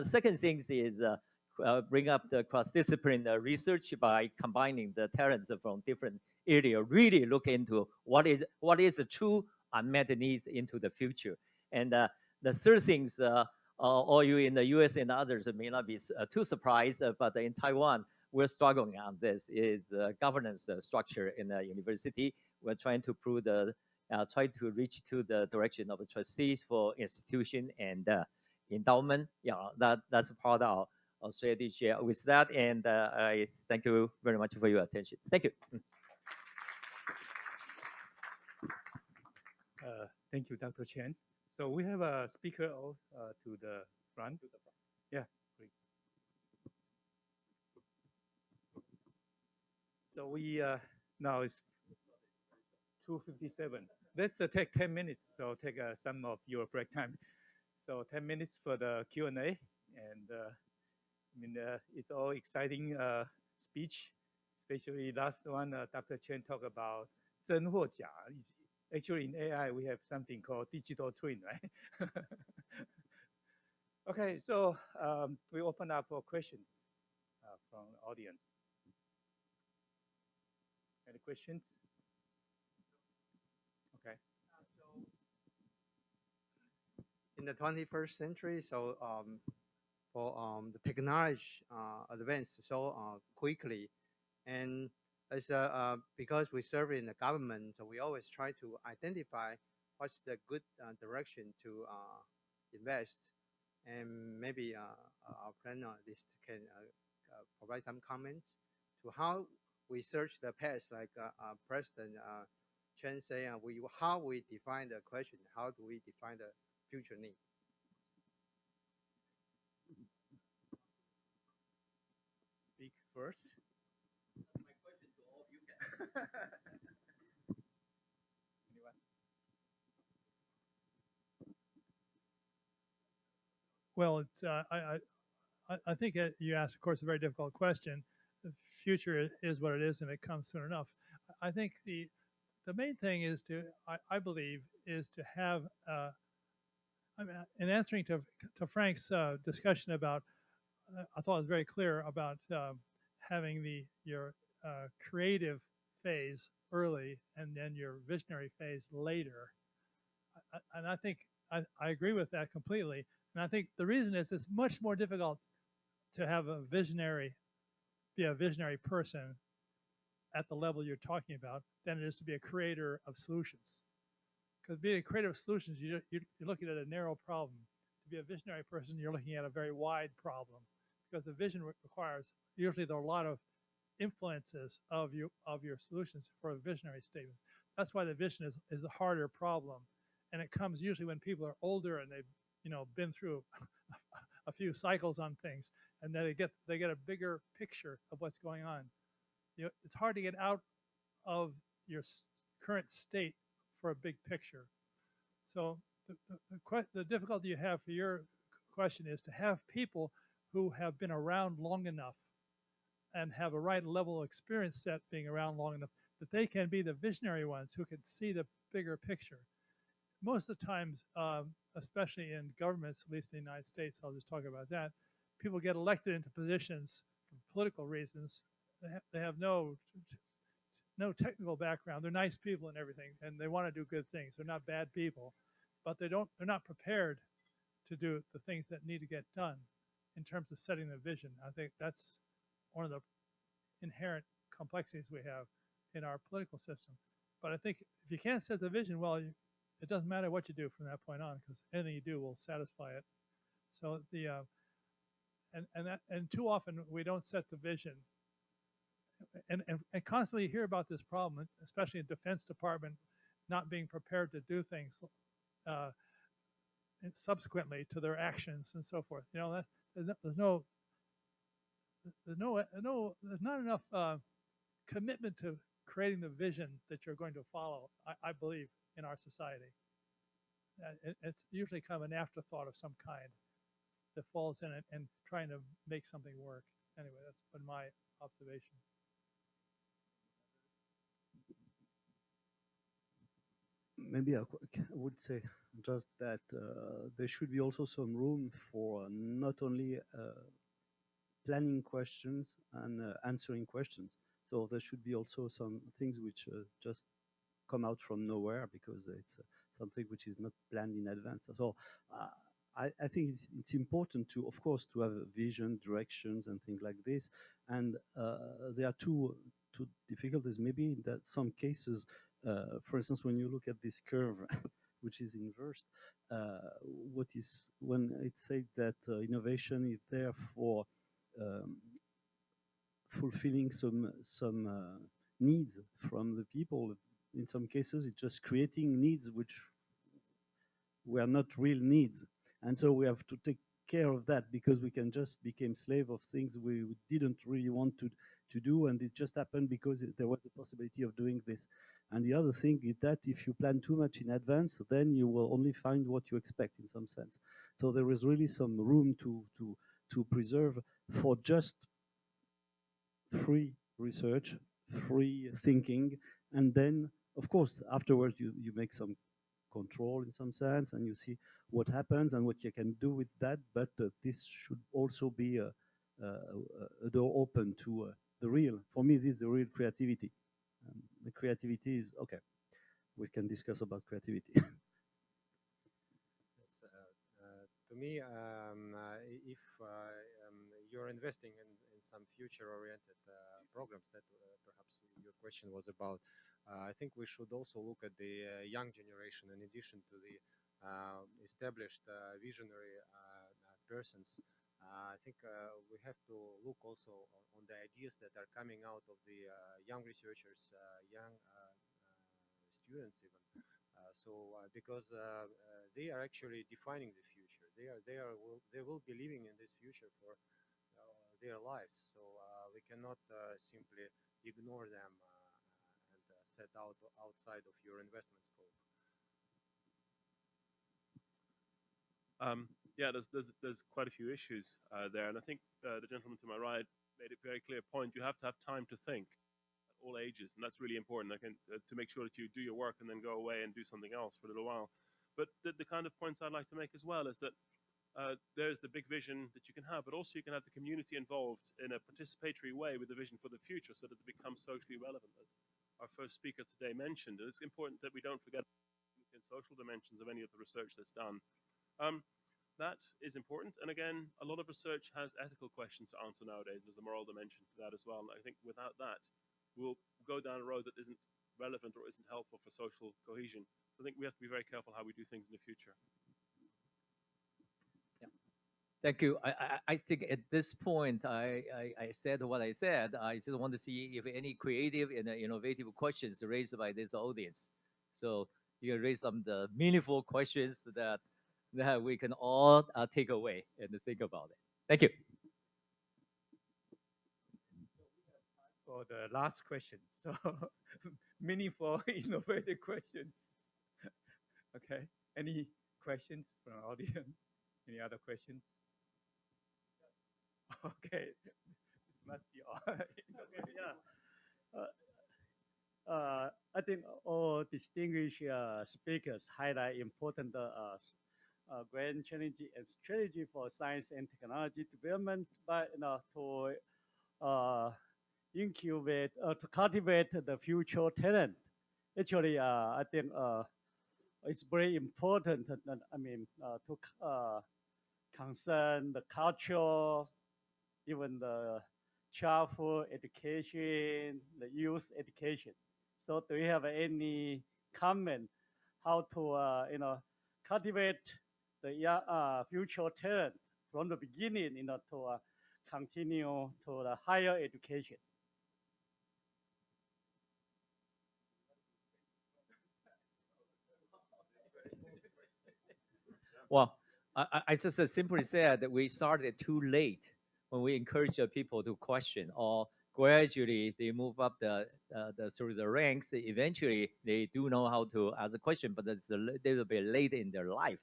Speaker 7: Second thing is bring up the cross-disciplinary research by combining the talents from different areas. Really look into what is the true unmet needs into the future. And the third thing all you in the U.S. and others may not be too surprised, but in Taiwan, we're struggling on this, is governance structure in the university. We're trying to prove try to reach to the direction of trustees for institution and endowment. Yeah, that's part of our strategy. With that, and I thank you very much for your attention. Thank you.
Speaker 2: Thank you, Dr. Chen. So we have a speaker to the front. Yeah, please. So we now it's 2:57. Let's take 10 minutes. So take some of your break time. So 10 minutes for the Q&A, and I mean it's all exciting speech, especially last one. Dr. Chen talked about 真或假. Actually, in AI, we have something called digital twin, right? Okay, so we open up for questions from the audience. Any questions? Okay.
Speaker 8: In the 21st century, so for the technology advanced so quickly, and as because we serve in the government, so we always try to identify what's the good direction to invest, and maybe our panelist can provide some comments to how we search the past, like President Chen say, how we define the question, how do we define the future need.
Speaker 2: Speak first.
Speaker 7: My question to all of you guys.
Speaker 2: Anyone?
Speaker 3: Well, it's I think you asked, of course, a very difficult question. The future is what it is, and it comes soon enough. I think the main thing is I believe, is to have. I mean, in answering to Frank's discussion about, I thought it was very clear about having your creative phase early and then your visionary phase later. And I think I agree with that completely. And I think the reason is it's much more difficult to have be a visionary person at the level you're talking about than it is to be a creator of solutions. Because being a creator of solutions, you're looking at a narrow problem. To be a visionary person, you're looking at a very wide problem. Because the vision requires, usually there are a lot of influences of your solutions for a visionary statement. That's why the vision is a harder problem. And it comes usually when people are older and they've been through a few cycles on things, and then they get a bigger picture of what's going on. It's hard to get out of your current state for a big picture. So the difficulty you have for your question is to have people who have been around long enough and have a right level of experience set being around long enough that they can be the visionary ones who can see the bigger picture. Most of the times, especially in governments, at least in the United States, I'll just talk about that, people get elected into positions for political reasons. They have no technical background. They're nice people and everything, and they want to do good things. They're not bad people, but they're not prepared to do the things that need to get done in terms of setting the vision. I think that's one of the inherent complexities we have in our political system. But I think if you can't set the vision well, it doesn't matter what you do from that point on, because anything you do will satisfy it. So and too often we don't set the vision, and constantly hear about this problem, especially in Defense Department, not being prepared to do things subsequently to their actions and so forth. There's not enough commitment to creating the vision that you're going to follow, I believe, in our society. It's usually kind of an afterthought of some kind that falls in it and trying to make something work. Anyway, that's been my observation.
Speaker 4: Maybe I would say just that there should be also some room for not only planning questions and answering questions. So there should be also some things which just come out from nowhere because it's something which is not planned in advance. So I think it's important to, of course, to have vision, directions, and things like this. And there are two difficulties. Maybe in that some cases, for instance, when you look at this curve, which is inverse. What is when it said that innovation is there for um, fulfilling some needs from the people. In some cases, it's just creating needs which were not real needs, and so we have to take care of that because we can just become slave of things we didn't really want to do, and it just happened because there was the possibility of doing this. And the other thing is that if you plan too much in advance, then you will only find what you expect in some sense. So there is really some room to preserve for just free research, free thinking, and then, of course, afterwards you make some control in some sense, and you see what happens and what you can do with that. But this should also be a door open to the real. For me, this is the real creativity. The creativity is okay. We can discuss about creativity.
Speaker 5: Yes, to me, if you're investing in some future-oriented programs, that perhaps your question was about, I think we should also look at the young generation in addition to the established visionary persons. I think we have to look also on the ideas that are coming out of the young researchers, young students even. Because they are actually defining the future. They will be living in this future for their lives. So we cannot simply ignore them and set outside of your investment scope.
Speaker 6: Yeah, there's quite a few issues there, and I think the gentleman to my right made a very clear point. You have to have time to think at all ages, and that's really important. I can to make sure that you do your work and then go away and do something else for a little while. But the kind of points I'd like to make as well is that there's the big vision that you can have, but also you can have the community involved in a participatory way with the vision for the future so that it becomes socially relevant, as our first speaker today mentioned. It's important that we don't forget the social dimensions of any of the research that's done. That is important. And again, a lot of research has ethical questions to answer nowadays. There's a moral dimension to that as well. And I think without that, we'll go down a road that isn't relevant or isn't helpful for social cohesion. So I think we have to be very careful how we do things in the future.
Speaker 7: Thank you. I think at this point, I said what I said. I just want to see if any creative and innovative questions raised by this audience. So you can raise some the meaningful questions that we can all take away and think about it. Thank you.
Speaker 2: For the last question, so meaningful, innovative questions. Okay. Any questions from the audience? Any other questions? Okay. This must be all.
Speaker 9: Yeah. I think all distinguished speakers highlight important grand challenge and strategy for science and technology development, but to incubate, to cultivate the future talent. Actually, I think it's very important. I mean, to concern the culture, even the childhood education, the youth education. So, do you have any comment how to cultivate the future talent from the beginning, to continue to the higher education?
Speaker 7: Well, I just simply said that we started too late when we encourage people to question, or gradually they move up through the ranks. Eventually, they do know how to ask a question, but it's a little bit late in their life.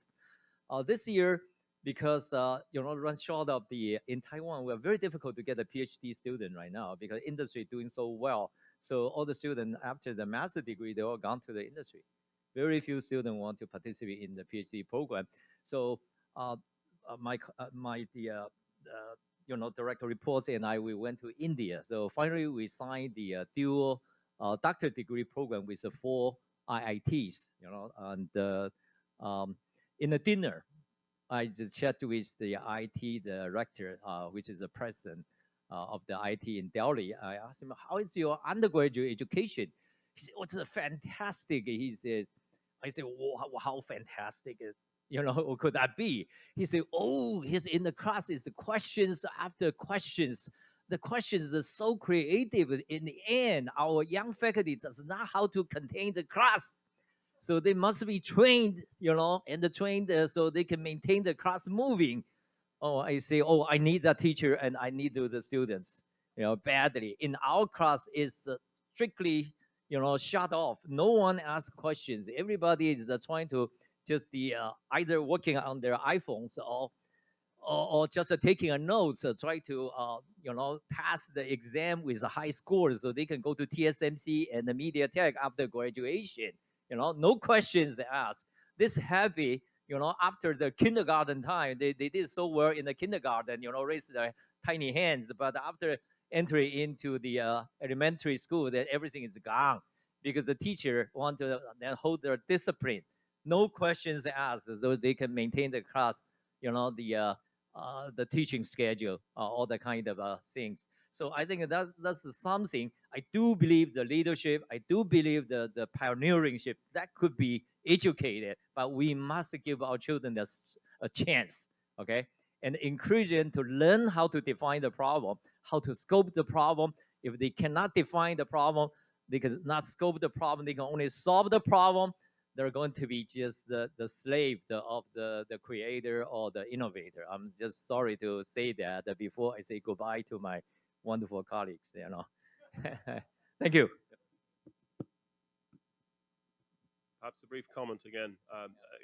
Speaker 7: This year, because run short of in Taiwan, we're very difficult to get a PhD student right now because industry is doing so well. So all the students after the master degree, they all gone to the industry. Very few students want to participate in the PhD program. So my director reports and we went to India. So finally, we signed the dual doctor degree program with the 4 IITs. And in a dinner, I just chat with the IT director, which is the president of the IT in Delhi. I asked him, "How is your undergraduate education?" He said, "Oh, it's fantastic." He says, I say, how fantastic could that be? He said, oh, he's in the class, it's questions after questions. The questions are so creative. In the end, our young faculty does not how to contain the class. So they must be trained, and trained so they can maintain the class moving. Oh, I say, oh, I need that teacher and I need the students, badly. In our class, is strictly, shut off. No one asks questions. Everybody is trying to just either working on their iPhones or just taking a notes, try to pass the exam with a high score so they can go to TSMC and the MediaTek after graduation. No questions asked. This happy, after the kindergarten time, they did so well in the kindergarten, raise their tiny hands. But after entering into the elementary school, then everything is gone because the teacher want to then hold their discipline. No questions asked, so they can maintain the class, the teaching schedule, all the kind of things. So I think that's something. I do believe the leadership. I do believe the pioneeringship that could be educated, but we must give our children a chance, okay, and encourage them to learn how to define the problem, how to scope the problem. If they cannot define the problem, they can not scope the problem. They can only solve the problem. They're going to be just the slave of the creator or the innovator. I'm just sorry to say that before I say goodbye to my wonderful colleagues. Thank you.
Speaker 6: Perhaps a brief comment again.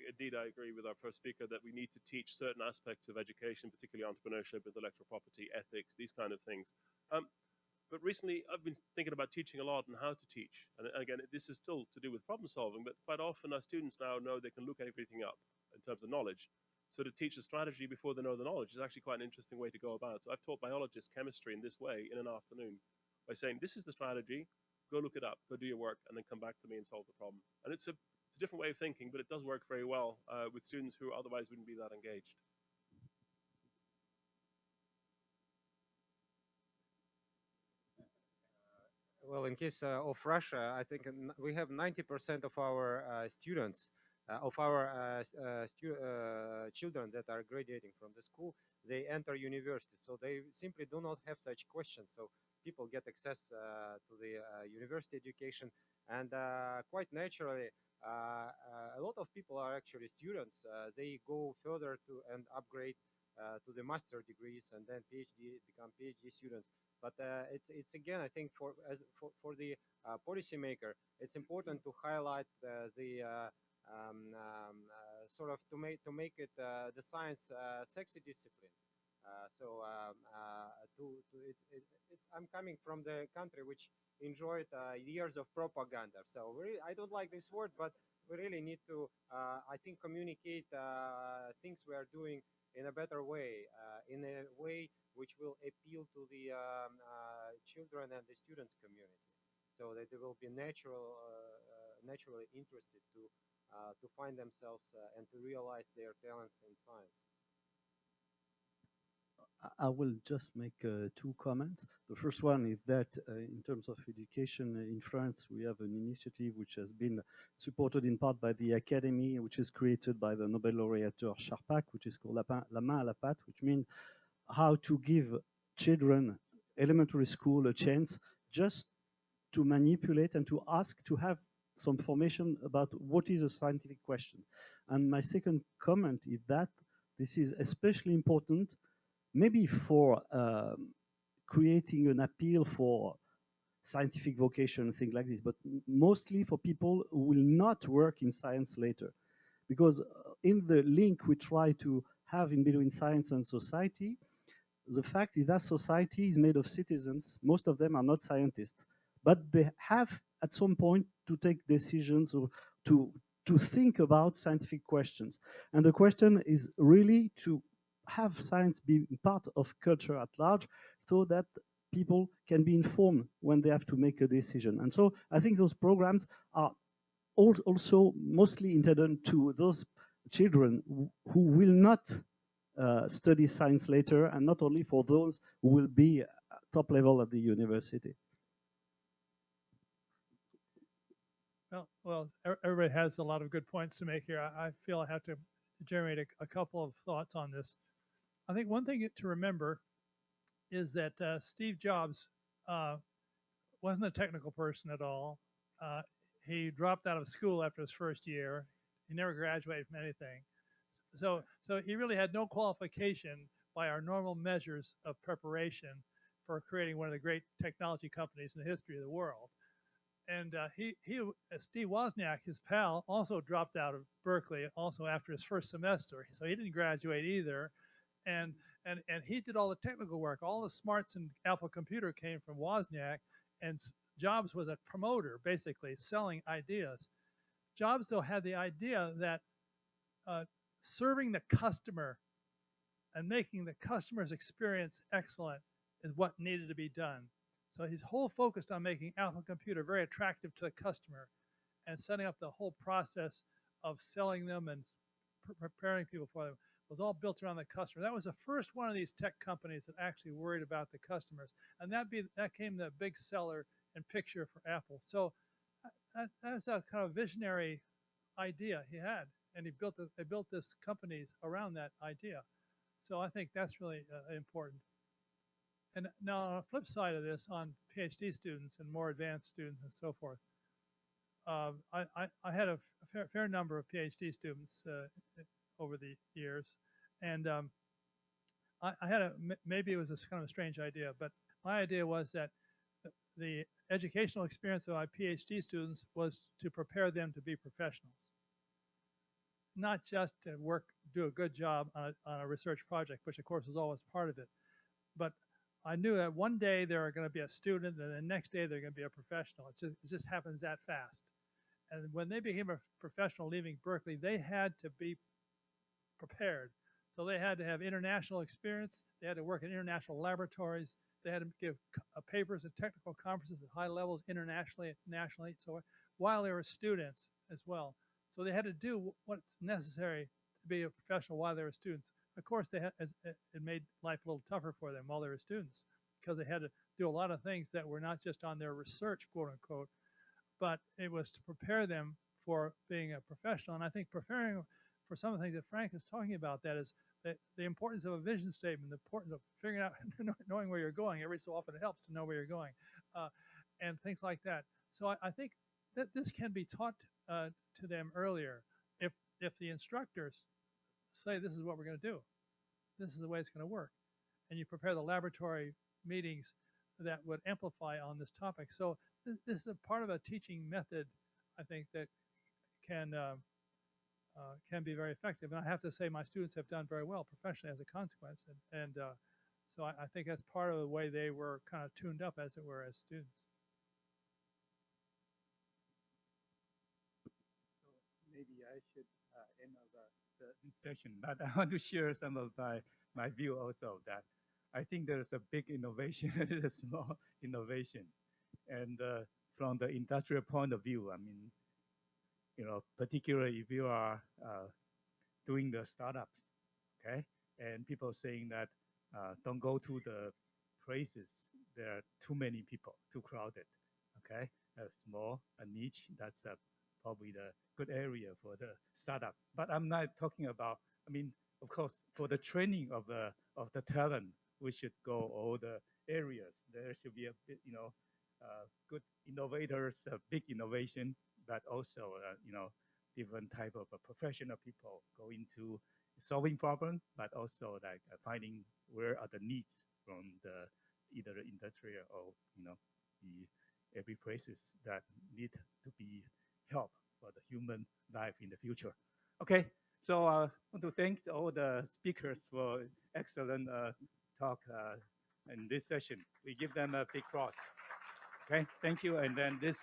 Speaker 6: Indeed, I agree with our first speaker that we need to teach certain aspects of education, particularly entrepreneurship, intellectual property, ethics, these kind of things. But recently, I've been thinking about teaching a lot and how to teach. And again, this is still to do with problem solving, but quite often our students now know they can look everything up in terms of knowledge. So to teach a strategy before they know the knowledge is actually quite an interesting way to go about. So I've taught biologists chemistry in this way in an afternoon by saying, this is the strategy, go look it up, go do your work, and then come back to me and solve the problem. And it's a different way of thinking, but it does work very well with students who otherwise wouldn't be that engaged.
Speaker 5: Well, in case of Russia, I think we have 90% of our students, of our children that are graduating from the school, they enter university. So they simply do not have such questions. So people get access to the university education. And quite naturally, a lot of people are actually students. They go further to and upgrade to the master degrees and then become PhD students. But it's again, I think for the policymaker, it's important to highlight sort of to make it the science sexy discipline. I'm coming from the country which enjoyed years of propaganda. So I don't like this word, but we really need to, I think, communicate things we are doing in a better way, in a way which will appeal to the children and the students community, so that they will be naturally interested to find themselves and to realize their talents in science.
Speaker 4: I will just make two comments. The first one is that in terms of education in France, we have an initiative which has been supported in part by the Academy, which is created by the Nobel laureate Georges Charpak, which is called La main à la pâte, which means how to give children elementary school a chance just to manipulate and to ask to have some formation about what is a scientific question. And my second comment is that this is especially important maybe for creating an appeal for scientific vocation, things like this, but mostly for people who will not work in science later. Because in the link we try to have in between science and society, the fact is that society is made of citizens. Most of them are not scientists, but they have at some point to take decisions or to think about scientific questions. And the question is really to have science be part of culture at large so that people can be informed when they have to make a decision. And so I think those programs are also mostly intended to those children who will not study science later, and not only for those who will be top level at the university.
Speaker 3: Well, everybody has a lot of good points to make here. I feel I have to generate a couple of thoughts on this. I think one thing to remember is that Steve Jobs wasn't a technical person at all. He dropped out of school after his first year. He never graduated from anything. So he really had no qualification by our normal measures of preparation for creating one of the great technology companies in the history of the world. And Steve Wozniak, his pal, also dropped out of Berkeley also after his first semester. So he didn't graduate either. And he did all the technical work. All the smarts in Apple Computer came from Wozniak, and Jobs was a promoter, basically selling ideas. Jobs, though, had the idea that serving the customer and making the customer's experience excellent is what needed to be done. So his whole focus on making Apple Computer very attractive to the customer and setting up the whole process of selling them and preparing people for them was all built around the customer. That was the first one of these tech companies that actually worried about the customers, and that came the big seller and picture for Apple. So that's a kind of visionary idea he had, and they built this companies around that idea. So I think that's really important. And now on the flip side of this, on PhD students and more advanced students and so forth, I had a fair number of PhD students over the years, and I had maybe it was a kind of a strange idea, but my idea was that the educational experience of my PhD students was to prepare them to be professionals, not just to do a good job on a research project, which of course is always part of it, but I knew that one day they were going to be a student, and the next day they're going to be a professional. It just happens that fast. And when they became a professional leaving Berkeley, they had to be prepared. So they had to have international experience. They had to work in international laboratories. They had to give papers at technical conferences at high levels internationally and nationally. So while they were students as well. So they had to do what's necessary to be a professional while they were students. Of course, it made life a little tougher for them while they were students because they had to do a lot of things that were not just on their research, quote unquote, but it was to prepare them for being a professional. And I think preparing for some of the things that Frank is talking about, that is the importance of a vision statement, the importance of figuring out, knowing where you're going. Every so often it helps to know where you're going, and things like that. So I think that this can be taught to them earlier. If the instructors say this is what we're going to do, this is the way it's going to work, and you prepare the laboratory meetings that would amplify on this topic. So this is a part of a teaching method, I think, that can be very effective. And I have to say my students have done very well professionally as a consequence. And so I think that's part of the way they were kind of tuned up, as it were, as students.
Speaker 2: So maybe I should end the session, but I want to share some of my view also, that I think there's a big innovation and a small innovation. And from the industrial point of view, I mean, particularly if you are doing the startups, okay, and people saying that don't go to the places there are too many people, too crowded, okay, a small, a niche, that's probably the good area for the startup. But I'm not talking about, I mean, of course, for the training of the talent, we should go all the areas. There should be a bit, good innovators, big innovation, but also, different type of professional people go into solving problems, but also like finding where are the needs from either the industrial or, the every places that need to be help for the human life in the future. Okay, so I want to thank all the speakers for excellent talk in this session. We give them a big applause. Okay, thank you. And then this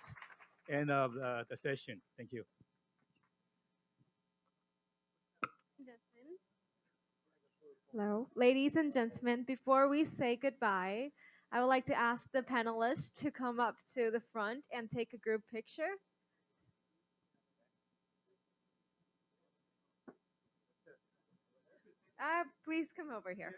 Speaker 2: end of the session. Thank you.
Speaker 1: Hello, ladies and gentlemen. Before we say goodbye, I would like to ask the panelists to come up to the front and take a group picture. Please come over here.